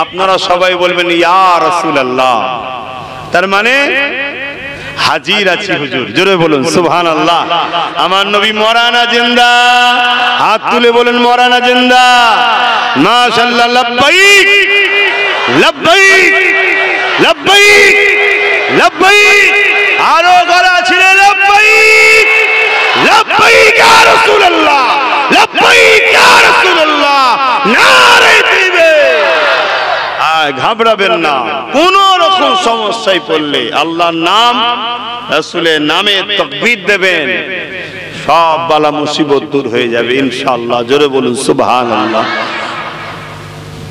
আপনারা সবাই বলবেন ইয়া রাসূলুল্লাহ। তার মানে হাজির আছি হুজুর, জোরে বলুন সুবহানাল্লাহ। আমার নবী মরানা জিন্দা, হাত তুলে বলেন মরানা জিন্দা, মাশাআল্লাহ, লাব্বাইক লাব্বাইক লাব্বাইক লাব্বাইক, আরো গলা ছিড়ে লাব্বাইক লাব্বাইক ইয়া রাসূলুল্লাহ, লাব্বাইক ইয়া রাসূলুল্লাহ, নারে দিবে। ঘাবড়াবেন না, কোন রকম সমস্যায় পড়লে আল্লাহর নাম রাসূলের নামে তাকবীর দেবেন, সব বালা মুসিবত দূর হয়ে যাবে ইনশাআল্লাহ। জোরে বলুন সুবহানাল্লাহ।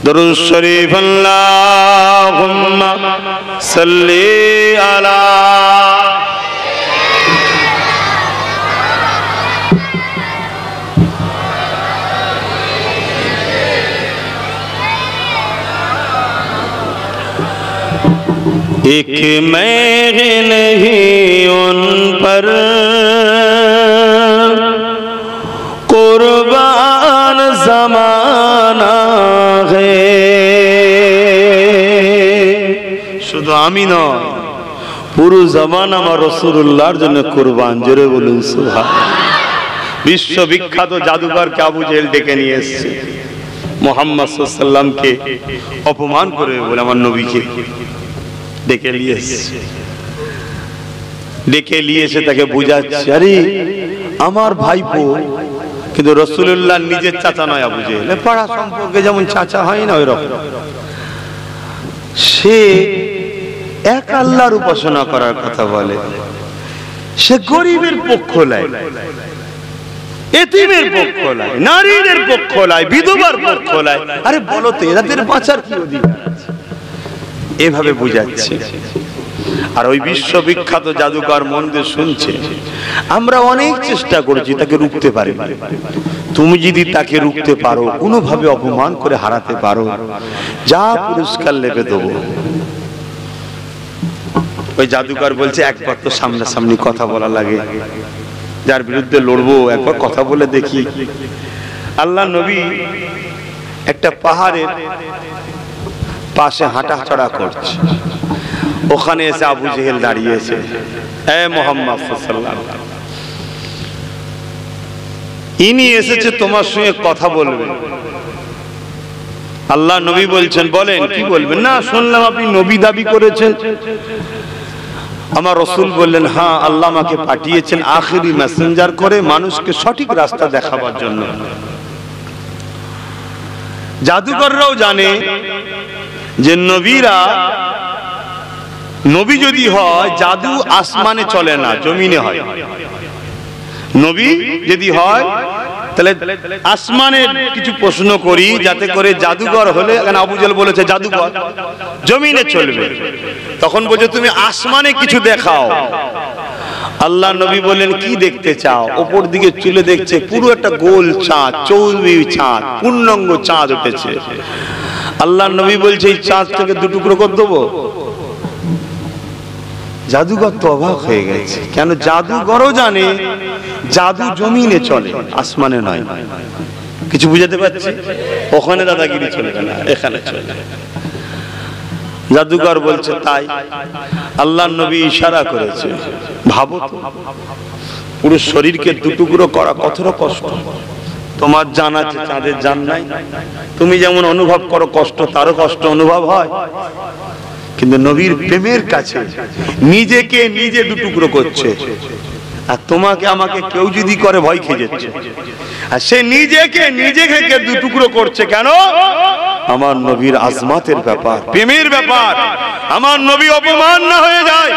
দরুদ শরীফ, আল্লাহুম্মা সাল্লি আলা एक मैं नहीं उन पर कुर्बान ज़माना है, শুধু আমি নয়, পুরো জামানা আমার রাসূলুল্লাহর জন্য কুরবান। জোরে বলুন সুবহানাল্লাহ। বিশ্ববিখ্যাত জাদুকরকে আবু জেহেল ডেকে নিয়ে এসেছে মুহাম্মদ সাল্লাল্লাহু আলাইহি ওয়াসাল্লামকে অপমান করে বলে, আমার নবীকে ডেকে নিয়ে এসে তাকে বুঝাচ্ছে, আরে আমার ভাইপো, কিন্তু রাসূলুল্লাহ নিজের চাচা নয় আবু জেহেল, পাড়া সম্পর্কে যেমন চাচা হয় না ওইরকম। সে এক আল্লাহর উপাসনা করার কথা বলে, সে গরিবের পক্ষ নেয়, এতিমের পক্ষ নেয়, নারীদের পক্ষ নেয়, বিধবার পক্ষ নেয়। আরে বলো তো, এদের বাঁচার কি অধিকার আছে? এভাবে বুঝাচ্ছে। আর ওই বিশ্ববিখ্যাত জাদুকর মন দিয়ে শুনছে। আমরা অনেক চেষ্টা করেছি, তাকে রুখতে পারি। তুমি যদি তাকে রুখতে পারো, কোনোভাবে অপমান করে হারাতে পারো, যা পুরস্কার লেবে দেবো। ওই জাদুকর বলছে, একবার তো সামনাসামনি কথা বলা লাগে, যার বিরুদ্ধে লড়বো একবার কথা বলে দেখি। আল্লাহ নবী একটা পাহাড়ের পাশে হাঁটাচলা করছে, ওখানে এসে আবু জেহেল দাঁড়িয়েছে। এ মুহাম্মদ সাল্লাল্লাহু আলাইহি ওয়াসাল্লাম, ইনি এসেছে তোমার সঙ্গে কথা বলবে। আল্লাহ নবী বলছেন, বলেন কি বলবেন? না, শুনলাম আপনি নবী দাবি করেছেন। আমার রাসূল বললেন, হ্যাঁ, আল্লাহ আমাকে পাঠিয়েছেন আখিরি মেসেঞ্জার করে মানুষকে সঠিক রাস্তা দেখাবার জন্য। জাদুকররাও জানে যে নবী যদি হয়, জাদু আসমানে চলে না, জমিনে হয়। নবী যদি হয় তাহলে আসমানের কিছু প্রশ্ন করি, যাতে করে জাদুকর হলে, কারণ আবু জেহেল বলেছে জাদুকর জমিনে চলবে, তখন বলছে তুমি আসমানে কিছু দেখাও। আল্লাহ নবী বললেন কি দেখতে চাও? ওপর দিকে চুলে দেখছে পুরো একটা গোল চাঁদ, চৌবি চাঁদ, পূর্ণাঙ্গ চাঁদ উঠেছে। আল্লাহ নবী বলছে এই চাঁদ থেকে দু টুকরো করে দেবো। জাদুঘর তো অবাক হয়ে গেছে, কেন জাদুঘরও জানে জাদু জমিনে চলে, আসমানে নয়। কিছু বুঝাতে পারছি? ওখানে দাদাগিরি চলবে না, এখানে চলে। জাদুঘর বলছে তাই। আল্লাহ নবী ইশারা করেছে, ভাবো তো পুরো শরীরকে দু টুকরো করা কতটা কষ্ট। তোমার জান আছে, চাঁদের জান নাই। তুমি যেমন অনুভব করো কষ্ট, তারও কষ্ট অনুভব হয়। কিন্তু নবীর প্রেমের কাছে নিজেকে নিজে দু টুকরো করছে, আর তোমাকে আমাকে কেউ যদি করে ভয় খেয়ে যাচ্ছে। আর সে নিজেকে নিজেকে দু টুকরো করছে কেন? আমার নবীর আজমাতের ব্যাপার, প্রেমের ব্যাপার। আমার নবী অপমান না হয়ে যায়।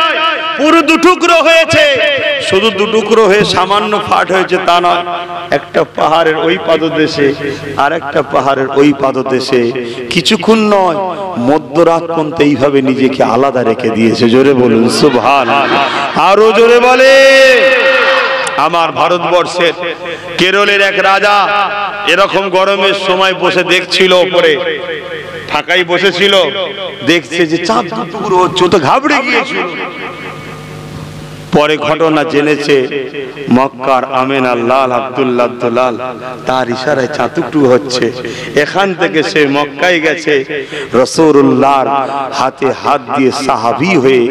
পুরো দু টুকরো হয়েছে, শুধু দু টুকরো হয়ে সামান্য ফাট হয়েছে তা নয়, একটা পাহাড়ের ওই পাদদেশে আর একটা পাহাড়ের ওই পাদদেশে কিছুক্ষণ নয়, মধ্যরাত পর্যন্ত এইভাবে নিজেকে আলাদা রেখে দিয়েছে। জোরে বলুন সুবহানাল্লাহ। আরো জোরে বলে। আমার ভারতবর্ষের কেরলের এক রাজা এরকম গরমের সময় বসে দেখছিল, উপরে ফাঁকাই বসেছিল, দেখছে যে চাঁদ দু টুকরো হচ্ছে, তো ঘাবড়ে গিয়েছিল। পরে ঘটনা জেনেছে মক্কার আমেনা লাল আব্দুল্লাহ দুলাল, তার ইশারায় চাঁদ টুকরো হচ্ছে। এখান থেকে সে মক্কায় গেছে, রাসূলুল্লাহর হাতে হাত দিয়ে সাহাবী হয়ে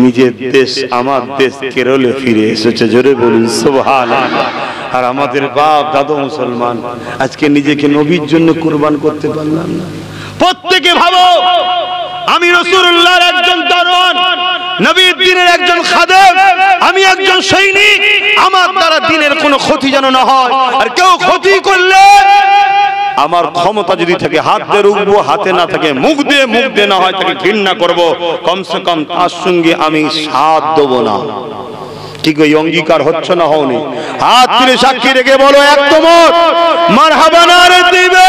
নিজের দেশ, আমার দেশ কেরলে ফিরে এসেছে। জোরে বলুন সুবহানাল্লাহ। আর আমাদের বাপ দাদু মুসলমান, আজকে নিজেকে নবীর জন্য কুরবান করতে পারলাম না। প্রত্যেকে ভাবো আমি রাসূলুল্লাহর একজন দারোয়ান, নবীর দ্বীনের একজন খাদেম, আমি একজন সৈনিক। আমার দ্বারা দ্বীনের কোনো ক্ষতি যেন না হয়, আর কেউ ক্ষতি করলে আমার ক্ষমতা যদি থাকে হাত দিয়ে রুখবো, হাতে না থাকে মুখ দিয়ে না হয় তাকে ঘৃণা করব, কমসে কম তার সঙ্গে আমি সাথ দেবো না। ঠিক ওই অঙ্গীকার হচ্ছে না? হওনি? হাত তুলে সাক্ষী রেখে বলো একদম মারহাবা নারে দিবে।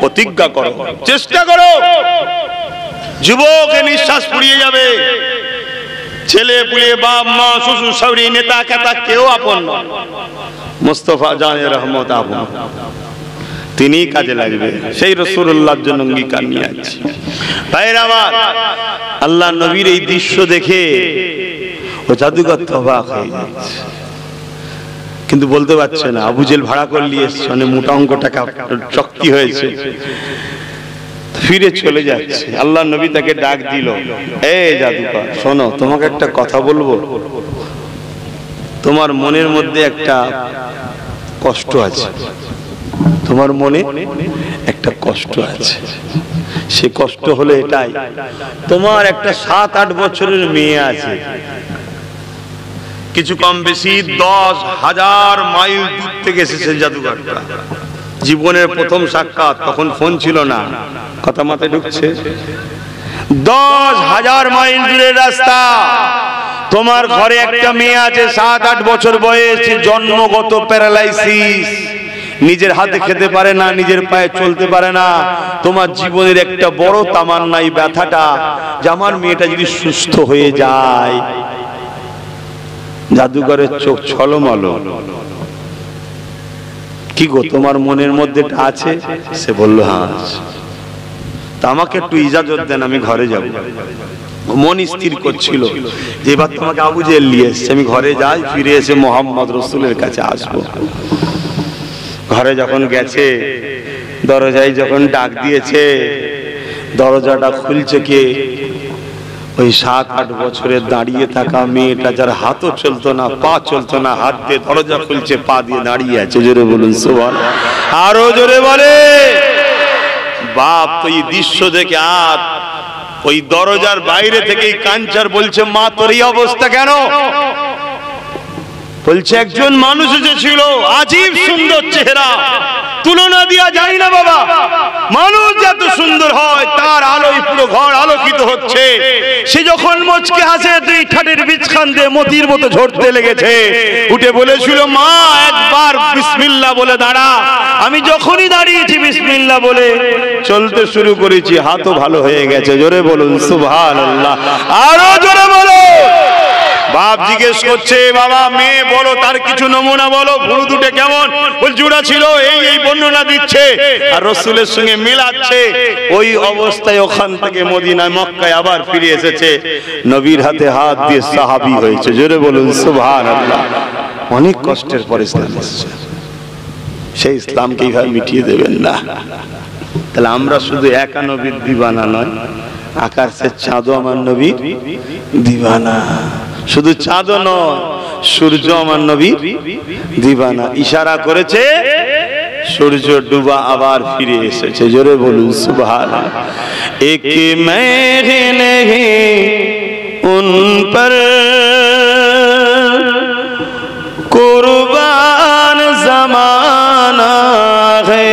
প্রতিজ্ঞা করো, চেষ্টা করো। যুবক নিঃশ্বাস ফুরিয়ে যাবে, ছেলে পুলে, বাপ মা, শ্বশুর শাশুড়ি, নেতা কেতা কেউ আপন নয়। মুস্তাফা জানে রহমত আপন, তিনি কাজে লাগবে। সেই রাসূলুল্লাহর জন্য অঙ্গীকার নিয়ে আছি। ভাইরা আমার, আল্লাহ নবীর এই দৃশ্য দেখে ও জাদুঘর তো অবাক হয়ে যাচ্ছে, কিন্তু বলতে পারছে না। আবু জেল ভাড়া করে নিয়ে এসছে, মানে মোটা অঙ্ক টাকা শক্তি হয়েছে, ফিরে চলে যাচ্ছে। আল্লাহ নবী তাকে ডাক দিল, এই জাদুকর শোনো, তোমাকে একটা কথা বলবো। তোমার মনের মধ্যে একটা কষ্ট আছে, তোমার মনে একটা কষ্ট আছে। সে কষ্ট হলো এটাই, তোমার একটা 7-8 বছরের মেয়ে আছে, কিছু কম বেশি 10,000 মাইল দূর থেকে এসেছে জাদুঘরটা। জীবনের প্রথম সাক্ষাৎ, তখন ফোন ছিল না। কথা মাথায় ঢুকছে? 10,000 মাইল দূরের রাস্তা। তোমার ঘরে একটা মেয়ে আছে, 7-8 বছর বয়স, জন্মগত প্যারালাইসিস, নিজের হাতে খেতে পারে না, নিজের পায়ে চলতে পারে না। তোমার জীবনের একটা বড় তামান্না এই ব্যথাটা, যে আমার মেয়েটা যদি সুস্থ হয়ে যায়। জাদুঘরের চোখ ছলমল। কি গো, তোমার মনের মধ্যে আছে? সে বলল হ্যাঁ। তা আমাকে একটু ইজাজত দেন, আমি ঘরে যাব। মন স্থির করছিল যে এবার তোমাকে আবু জেল নিয়ে এসছে, আমি ঘরে যাই, ফিরে এসে মোহাম্মদ রসুলের কাছে আসবো। ঘরে যখন গেছে, দরজায় যখন ডাক দিয়েছে, দরজাটা খুলছে কে? ওই 7-8 বছরের দাঁড়িয়ে থাকা মেয়েটা, যার হাতও চলতো না, পা চলতো না, হাত দিয়ে দরজা খুলছে, পা দিয়ে দাঁড়িয়ে আছে। জোরে বলুন সুবহানাল্লাহ। আরো জোরে বলে। বাপ তো এই দৃশ্য দেখে আর ওই দরজার বাইরে থেকেই কাঞ্চার বলছে, মা তোর এই অবস্থা কেন? বলছে একজন মানুষ এসেছিল, আজীব সুন্দর চেহারা, তুলনা দেওয়া যায় না বাবা। মানুষ যত সুন্দর হয় তার আলোয় পুরো ঘর আলোকিত হচ্ছে। সে যখন মুচকে হাসে, দুই ঠাটের বীজখান দিয়ে মতির মতো ঝরতে লেগেছে। উঠে বলেছিল, মা একবার বিসমিল্লাহ বলে দাঁড়া। আমি যখনই দাঁড়িয়েছি বিসমিল্লাহ বলে চলতে শুরু করেছি, হাতও ভালো হয়ে গেছে। জোরে বলুন সুবহানাল্লাহ। আরো জোরে বলো। বাপ জিজ্ঞেস করছে বাবা মেয়ে বলো তার কিছু নমুনা বলো, ভুরু দুটো কেমন, বল জোড়া ছিল, এই বর্ণনা দিচ্ছে আর রাসূলের সঙ্গে মিলাচ্ছে। ওই অবস্থায় ওখান থেকে মদিনায় মক্কায় আবার ফিরে এসেছে, নবীর হাতে হাত দিয়ে সাহাবী হয়েছে। জোরে বলুন সুবহানাল্লাহ। অনেক কষ্টের পর ইসলাম এসেছে, সেই ইসলামকে এইভাবে মিটিয়ে দেবেন না। তাহলে আমরা শুধু একা নবীর দিবানা নয়, আকাশের চাঁদও আমার নবীর দিবানা। শুধু চাঁদও নয়, সূর্য আমার নবীর দিবানা। ইশারা করেছে, সূর্য ডুবা আবার ফিরে এসেছে। জোরে বলুন সুবহানাল্লাহ। এক মেঘে নেহি উন পর কুরবান জমানা है,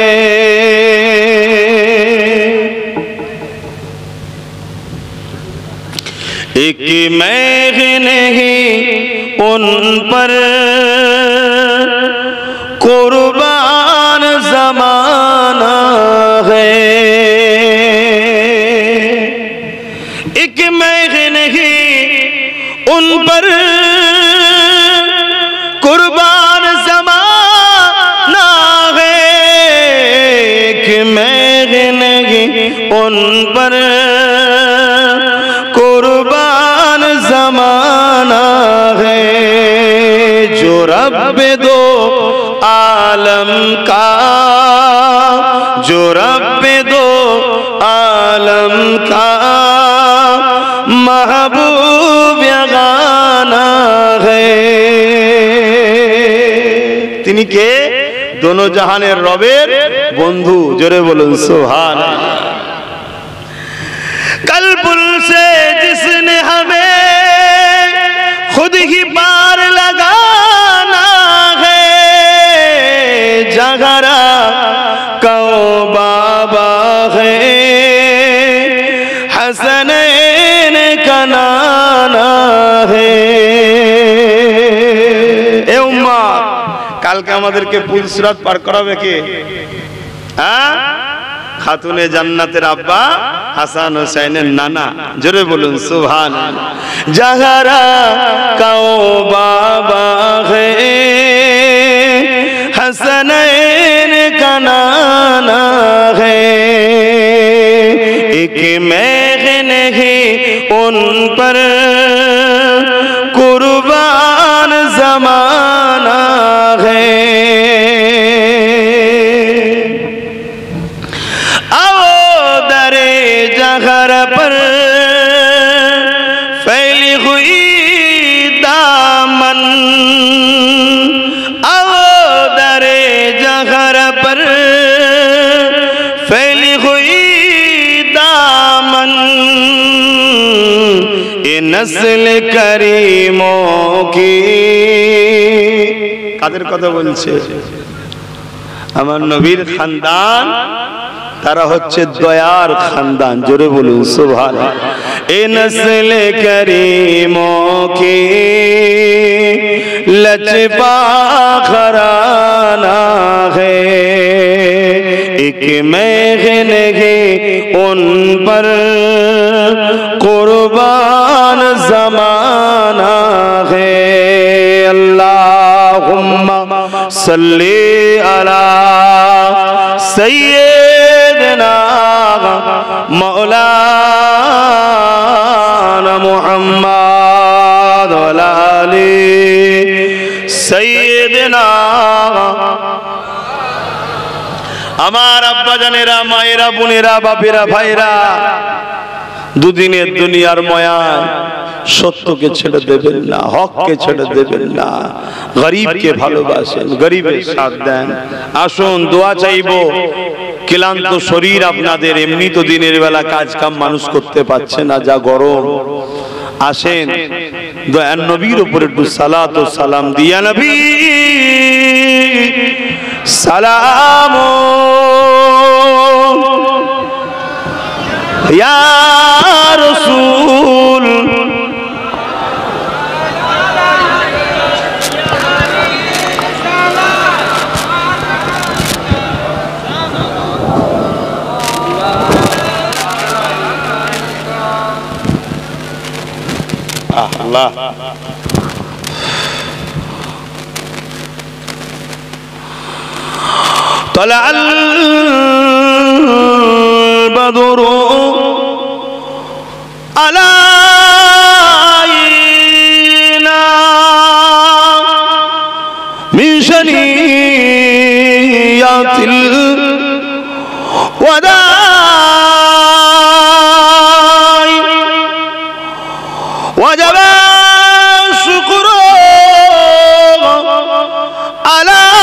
एक मेघ नहीं उन पर कुर्बान जमाना है, एक मेघ नहीं उन पर कुर्बान जमाना है, एक मेघ नहीं उन पर कुर्बान जमाना है, जो रब दो आलम का, जो रब दो आलम का महबूब गाना है। তিনি কে? দোনো জাহানের রবের বন্ধু। জোরে বলুন সুবহানাল্লাহ। कलपुल से जिसने हमें खुद ही पार लगाना है, जगरा कौ बाबा है, हसनैन का नाना है। ए उम्मा, কালকে আমাদেরকে পুলসিরাত পার করাবে কে? হ্যাঁ, খাতুনে জান্নাতের আব্বা হাসান হোসেনের নানা। জোরে বলুন সুবহানাল্লাহ। জাহারা কাও বাবা হে, हसनैन का नाना है, एक मेघ नहीं उन पर कुर्बान जमाना है। घर पर फैली हुई दामन, आओ दरे जहर पर फैली हुई दामन, ये नस्ल करीमों की। কাদের কথা বলছে? আমার নবীর খানদান, তারা হচ্ছে দয়ার খানদান। জোরে বলুন সুবহানাল্লাহ। এ নসলে করিমো কি লচপা খরানা है, एक मेघ नहीं उन पर कुर्बान जमाना है। अल्लाहुम्मा सल्ली अला सय्यिदना मौलाना मुहम्मद व आले सय्यिदना। আমার আব্বা জানেরা, মায়েরা, বোনেরা, বাপেরা, ভাইরা, দুদিনের দুনিয়ার মায়ায় সত্যকে ছেড়ে দেবেন না, হককে ছেড়ে দেবেন না, গরিবকে ভালোবাসেন, গরিবের সাথ দেন। আসুন দোয়া চাইবো। ক্লান্ত শরীর আপনাদের, এমনি তো দিনের বেলা কাজ কাম মানুষ করতে পারছে না, যা গরম। আসেন দয়ার নবীর উপর একটু সালাত ও সালাম দিয়া নবী সালাম ইয়া রাসূল। আল্লাহ طلع البدر علينا من شنيات الوداع وجب الشكر علينا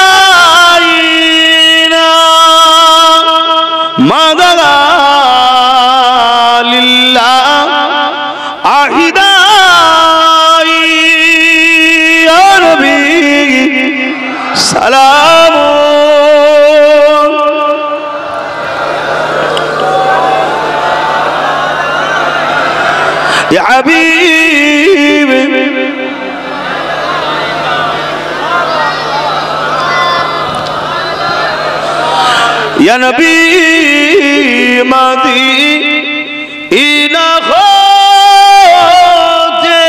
ما دعا لله عهداء يا نبي سلام يا حبيب يا نبي مدينة হতে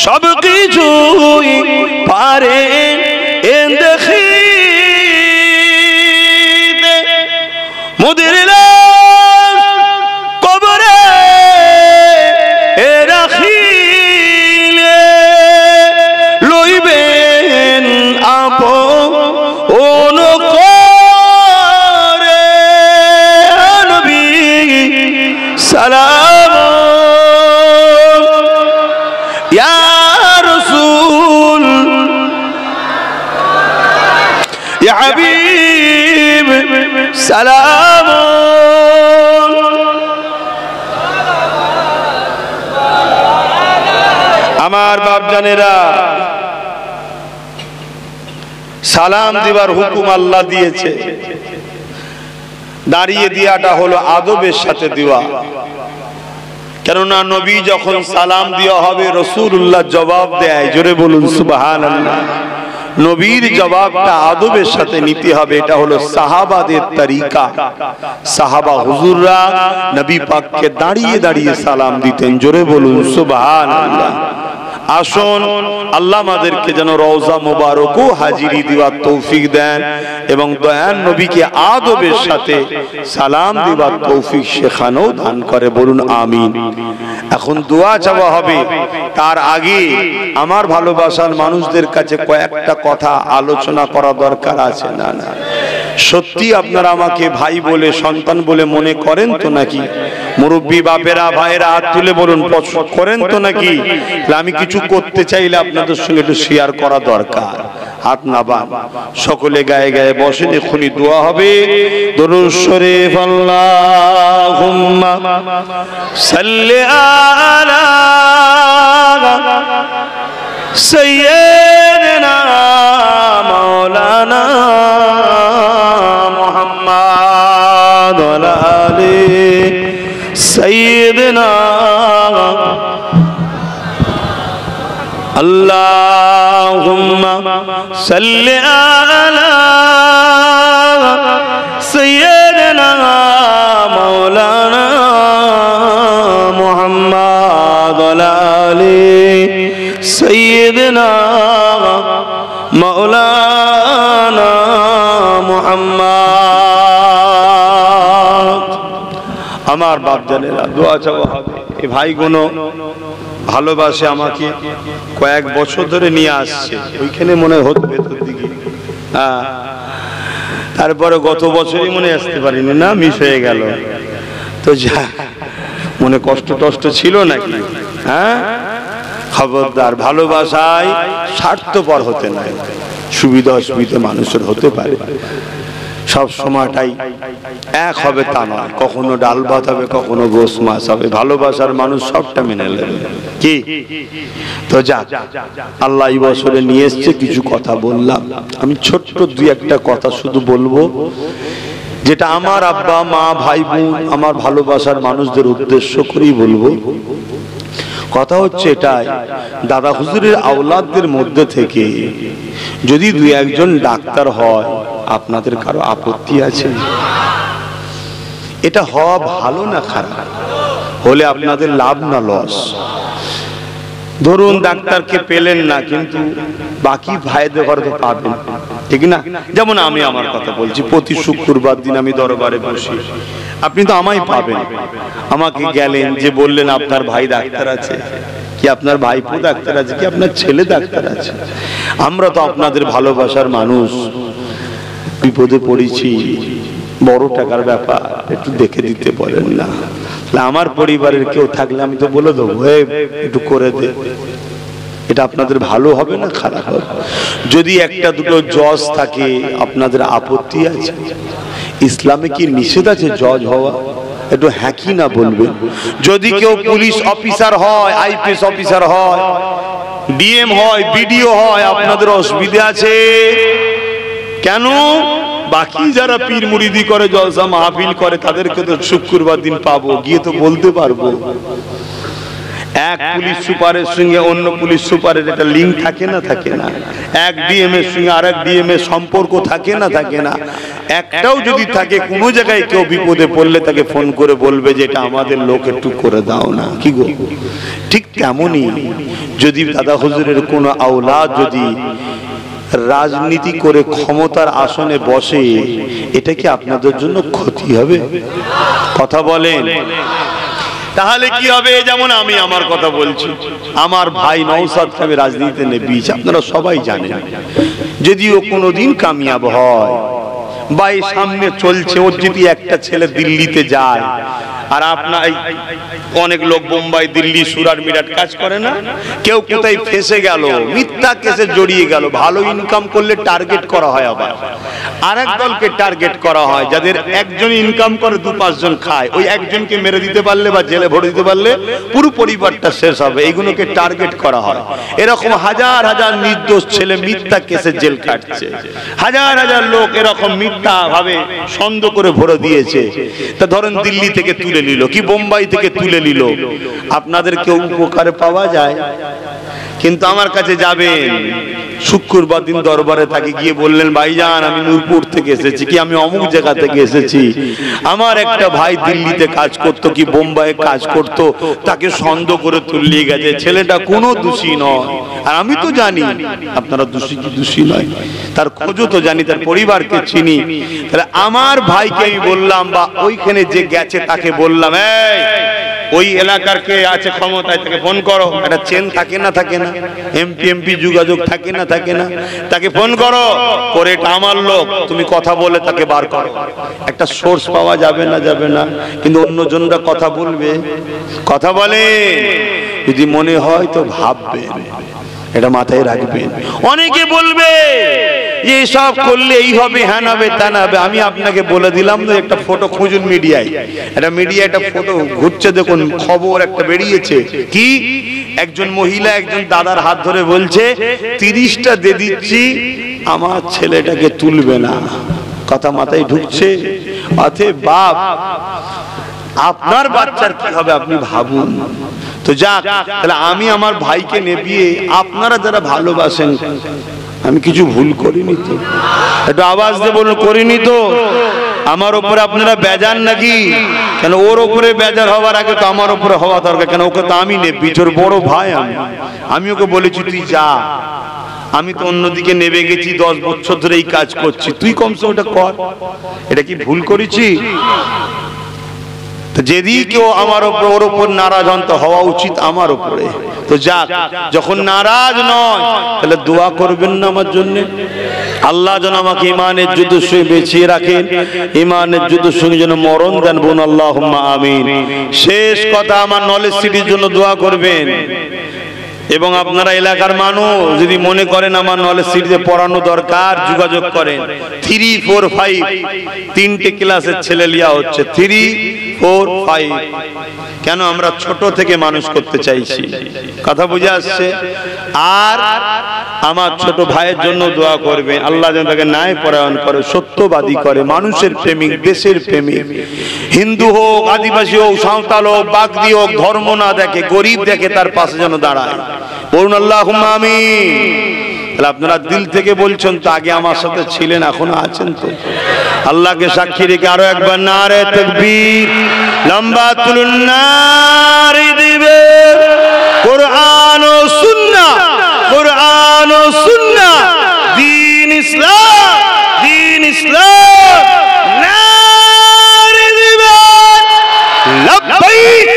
সব কিছুই পারেন দেখিতে মোদের কবরে রাখিলে লইবেন আপন করে নবী সালাম ইয়া রাসূল ইয়া হাবিব সালাম আমার বাপজানেরা সালাম দিবার হুকুম আল্লাহ দিয়েছে দাঁড়িয়ে দিয়াটা হলো আদবের সাথে দেওয়া কেননা নবী যখন সালাম দেওয়া হবে রাসূলুল্লাহ জবাব দেয় জোরে বলুন সুবহানাল্লাহ নবীর জবাবটা আদবের সাথে নিতে হবে এটা হলো সাহাবাদের তরিকা সাহাবা হুজুররা নবী পাককে দাঁড়িয়ে দাঁড়িয়ে সালাম দিতেন জোরে বলুন সুবহানাল্লাহ আসুন আল্লাহ আমাদেরকে যেন রওজা মুবারক ও হাজিরি দিবার তৌফিক দেন এবং দয়ান নবীকে আদবের সাথে সালাম দিবার তৌফিক শেখানো দান করে বলুন আমিন এখন দোয়া চাওয়া হবে তার আগে আমার ভালোবাসার মানুষদের কাছে কয়েকটা কথা আলোচনা করা দরকার আছে না না সত্যি আপনারা আমাকে ভাই বলে সন্তান বলে মনে করেন তো নাকি মুরব্বী বাপেরা ভাইরা হাত তুলে বলুন করেন তো নাকি আমি কিছু করতে চাইলে আপনাদের সঙ্গে একটু শেয়ার করা দরকার হাত নাবান সকলে গায়ে গায়ে বসেন এখনই দোয়া হবে দরুদ শরীফ আল্লাহুম্মা সাল্লি আলা সাইয়্যিদিনা মাওলানা মুহাম্মদ ওয়া আলা আলি সাইয়্যিদিনা اللهم صل على سيدنا مولانا محمد وعلى آل سيدنا مولانا محمد আমার বাপ জানেরা দোয়া চাওয়া হবে এই ভাইগুলো ভালোবাসে আমাকে কয়েক বছর ধরে নিয়ে আসছে ওইখানে মনে হতো ভেতর দিকে তারপরে গত বছরই মনে আসতে পারিনি না মিস হয়ে গেল তো যা মনে কষ্ট টষ্ট ছিল নাকি হ্যাঁ খবরদার ভালোবাসায় স্বার্থপর হতে নাই সুবিধা অসুবিধা মানুষের হতে পারে সব সময়টাই এক হবে তা নয় কখনো ডাল ভাত হবে কখনো গোশ মাছ হবে ভালোবাসার মানুষ সবটা মেনে নেবে কি তো যাক আল্লাহ এই বছরে নিয়ে এসছে কিছু কথা বললাম আমি ছোট্ট দুই একটা কথা শুধু বলবো যেটা আমার আব্বা মা ভাই বোন আমার ভালোবাসার মানুষদের উদ্দেশ্য করেই বলবো কথা হচ্ছে এটাই দাদা হুজুরের আওলাদদের মধ্যে থেকে যদি দুই একজন ডাক্তার হয় আপনাদের কারো আপত্তি আছে এটা হওয়া ভালো না খারাপ হলে আপনাদের লাভ না লস ধরুন ডাক্তারকে পেলেন না, কিন্তু বাকি ভাইদের ঘরে তো পাবেন, ঠিক না? যেমন আমি আমার কথা বলছি, প্রতি শুক্রবার দিন আমি দরবারে বসি, আপনি তো আমায় পাবেন। আমাকে গেলেন যে বললেন আপনার ভাই ডাক্তার আছে কি, আপনার ভাইপো ডাক্তার আছে কি, আপনার ছেলে ডাক্তার আছে। আমরা তো আপনাদের ভালোবাসার মানুষ, বিপদে পড়েছি, বড় টাকার ব্যাপার, একটু দেখে দিতে বলেন না। আমার পরিবারের কেউ থাকলে আমি তো বলে দেবো, একটু করে দে। এটা আপনাদের ভালো হবে না খারাপ হবে? যদি একটা দুটো জজ থাকে আপনাদের আপত্তি আছে? ইসলামে কি নিষেধ আছে জজ হওয়া? একটু হ্যাঁ কি না বলবেন। যদি কেউ পুলিশ অফিসার হয়, আইপিএস অফিসার হয়, ডিএম হয়, বিডিও হয়, আপনাদের অসুবিধা আছে কেন? বাকি যারা পীর মুরিদি করে, জলসা মাহফিল করে, তাদেরকে তো শুক্রবার দিন পাবো, গিয়ে তো বলতে পারবো। এক পুলিশ সুপারের সঙ্গে অন্য পুলিশ সুপারের একটা লিঙ্ক থাকে না থাকে না? এক ডিএম এর সঙ্গে আরেক ডিএম এর সম্পর্ক থাকে না থাকে না? একটাও যদি থাকে, কোনো জায়গায় কেউ বিপদে পড়লে তাকে ফোন করে বলবে যে এটা আমাদের লোক, একটু করে দাও না, কি গো? ঠিক তেমনই যদি দাদা হুজুরের কোনো আওলাদ যদি রাজনীতি করে ক্ষমতার আসনে বসে, এটা কি আপনাদের জন্য ক্ষতি হবে? কথা বলেন। তাহলে কি হবে? যেমন আমি আমার কথা বলছি, আমার ভাই নওশাদকে আমি রাজনীতিতে নেবিয়েছি, আপনারা সবাই জানেন। যদিও কোনোদিন কামিয়াব হয় বা এই সামনে চলছে, ওর যদি একটা ছেলে দিল্লিতে যায়, আর আপনার অনেক লোক বোম্বাই, দিল্লি, সুরাট মিরাট কাজ করে না, কেউ কোথায় ফেসে গেল, মিথ্যা কেসে জড়িয়ে গেল, ভালো ইনকাম করলে টার্গেট করা হয়, আবার আরেক দলকে টার্গেট করা হয়, যাদের একজন ইনকাম করে 2-5 জন খায়, ওই একজনকে মেরে দিতে পারলে বা জেলে ভরে দিতে পারলে পুরো পরিবারটা শেষ হবে, এইগুলোকে টার্গেট করা হয়। এরকম হাজার হাজার নির্দোষ ছেলে মিথ্যা কেসে জেল কাটছে, হাজার হাজার লোক এরকম মিথ্যা ভাবে সন্দেহ করে ভরে দিয়েছে। তা ধরেন দিল্লি থেকে তুলে নিল কি বোম্বাই থেকে তুলে নিল, আপনাদের কেউ উপকারে পাওয়া যায়? কিন্তু আমার কাছে যাবেন, শুক্রবার দিন দরবারে থাকি, গিয়ে বললেন ভাইজান আমি নূরপুর থেকে এসেছি, কি আমি অমুক জায়গা থেকে এসেছি, আমার একটা ভাই দিল্লিতে কাজ করতো কি বোম্বাইয়ে কাজ করতো, তাকে সন্দেহ করে তুলে গেছে, ছেলেটা কোনো দোষী নয়। আর আমি তো জানি আপনারা দোষী কি দোষী নয়, তার খোঁজও তো জানি, তার পরিবারকে চিনি। তাহলে আমার ভাইকে আমি বললাম, বা ওইখানে যে গেছে তাকে বললাম, এই ওই এলাকার কে আছে ক্ষমতায়, তাকে ফোন করো। একটা চেন থাকে না থাকে না? এমপি যোগাযোগ থাকে না থাকে না? তাকে ফোন করো করে, এটা আমার লোক, তুমি কথা বলে তাকে বার করো। একটা সোর্স পাওয়া যাবে না যাবে না? কিন্তু অন্যজনরা কথা বলবে, কথা বলে, যদি মনে হয় তো ভাববেন, এটা মাথায় রাখবেন। অনেকে বলবে যে সব করলে এই হবে, হ্যাঁ হবে, তা না হবে। আমি আপনাকে বলে দিলাম না, একটা ফটো খুঁজুন মিডিয়ায়, একটা ফটো ঘুরছে, দেখুন খবর একটা বেরিয়েছে, কি একজন মহিলা একজন দাদার হাত ধরে বলছে 30টা দিয়ে দিচ্ছি, আমার ছেলেটাকে তুলবে না। কথা মাথায় ঢুকছে? অতএব বাপ, আপনার বাচ্চার কি হবে আপনি ভাবুন তো। যাক, তাহলে আমি আমার ভাইকে নেবিয়ে, আপনারা যারা ভালোবাসেন, আমি কিছু ভুল করিনি তো? একটু আওয়াজ দিয়ে বলুন, করিনি তো? আমার উপরে আপনারা বেজার নাকি? কেন ওর উপরে বেজার হওয়ার আগে তো আমার উপরে হওয়া দরকার। কেন ওকে তো আমি নেবি, তোর বড় ভাই আমি ওকে বলেছি তুই যা, আমি তো অন্যদিকে নেবে গেছি, 10 বছর ধরে এই কাজ করছি, তুই কমসে ওটা কর। এটা কি ভুল করেছি? যদি কেউ আমার উপর ওর উপর নারাজ হন, তো হওয়া উচিত আমার উপরে। তো যাক, যখন নারাজ নয়, তাহলে দোয়া করবেন না আমার জন্য? আল্লাহ যেন আমাকে ইমানের যুদ্ধের সঙ্গে বেঁচিয়ে রাখেন, ইমানের যুদ্ধের সঙ্গে যেন মরণ দেন, বোন আল্লাহুম্মা আমিন। শেষ কথা, আমার নলেজ সিটির জন্য দোয়া করবেন। এবং আপনারা এলাকার মানুষ যদি মনে করেন আমার নলেজ সিটিতে পড়ানো দরকার, যোগাযোগ করেন। 3, 4, 5 তিনটে ক্লাসের ছেলে লিয়া হচ্ছে, 3, 4, 5। কেন? আমরা ছোট থেকে মানুষ করতে চাইছি। কথা বুঝে আসছে? আর আমার ছোট ভাইয়ের জন্য দোয়া করবেন, আল্লাহ যেন তাকে ন্যায় পরায়ণ করে, সত্যবাদী করে, মানুষের প্রেমিক, দেশের প্রেমিক। হিন্দু হোক, আদিবাসী হোক, সাঁওতাল হোক, বাগদি হোক, ধর্ম না দেখে, গরিব দেখে, তার পাশে যেন দাঁড়ায়। বলুন আল্লাহুম্মা আমিন। তাহলে আপনারা দিল থেকে বলছেন তো, আগে আমার সাথে ছিলেন, এখনো আছেন তো? আল্লাহকে সাক্ষী রেখে আরো একবার নারে তাকবীর, লম্বা তুলুন নারে দিবে কোরআন কুরআন ও সুন্নাহ, কুরআন ও সুন্নাহ, দ্বীন ইসলাম, দ্বীন ইসলাম। নারে দিবেন লব্বাইক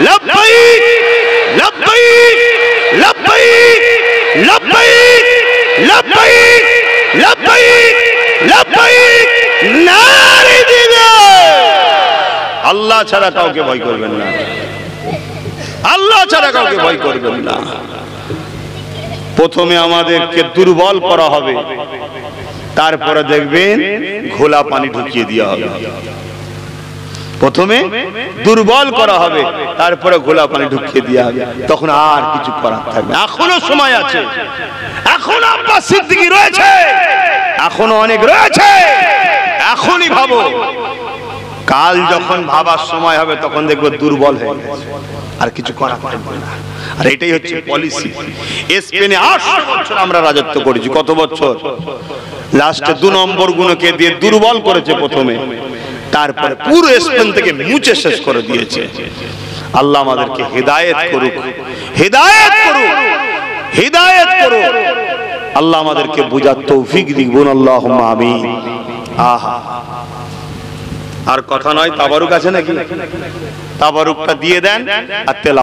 লব্বাইক লব্বাইক লব্বাইক লব্বাইক লব্বাইক লব্বাইক লব্বাইক। নারে দিবেন। আল্লাহ ছাড়া কাউকে ভয় করবেন না, আল্লাহ ছাড়া কাউকে ভয় করবেন না। প্রথমে আমাদেরকে দুর্বল করা হবে, তারপরে দেখবেন ঘোলা পানি ঢুকিয়ে দেওয়া হবে। প্রথমে দুর্বল করা হবে, তারপরে ঘোলা পানি ঢুকিয়ে দেওয়া হবে, তখন আর কিছু করার থাকবে। এখনো সময় আছে, এখনো আব্বাস সিদ্দিকী রয়েছে, এখনো অনেক রয়েছে। এখনই ভাবো, কাল যখন ভাবার সময় হবে তখন দেখবো দুর্বল হয়ে গেছে, আর কিছু করার থাকবে না। আর এটাই হচ্ছে পলিসি। স্পেনে 800 বছর আমরা রাজত্ব করেছি। কত বছর? লাস্টে 2 নম্বর গুণকে দিয়ে দুর্বল করেছে প্রথমে, তারপরে পুরো স্পেন থেকে মুছে শেষ করে দিয়েছে। আল্লাহ আমাদেরকে হেদায়েত করুক, হেদায়েত করুক, হেদায়েত করুক। আল্লাহ আমাদেরকে বুঝার তৌফিক দিক। বলুন আল্লাহুম্মা আমিন। আহা, আর কথা নয়, তাবারুক আছে নাকি? তাবারুকটা দিয়ে দেন আর তেলাওয়াত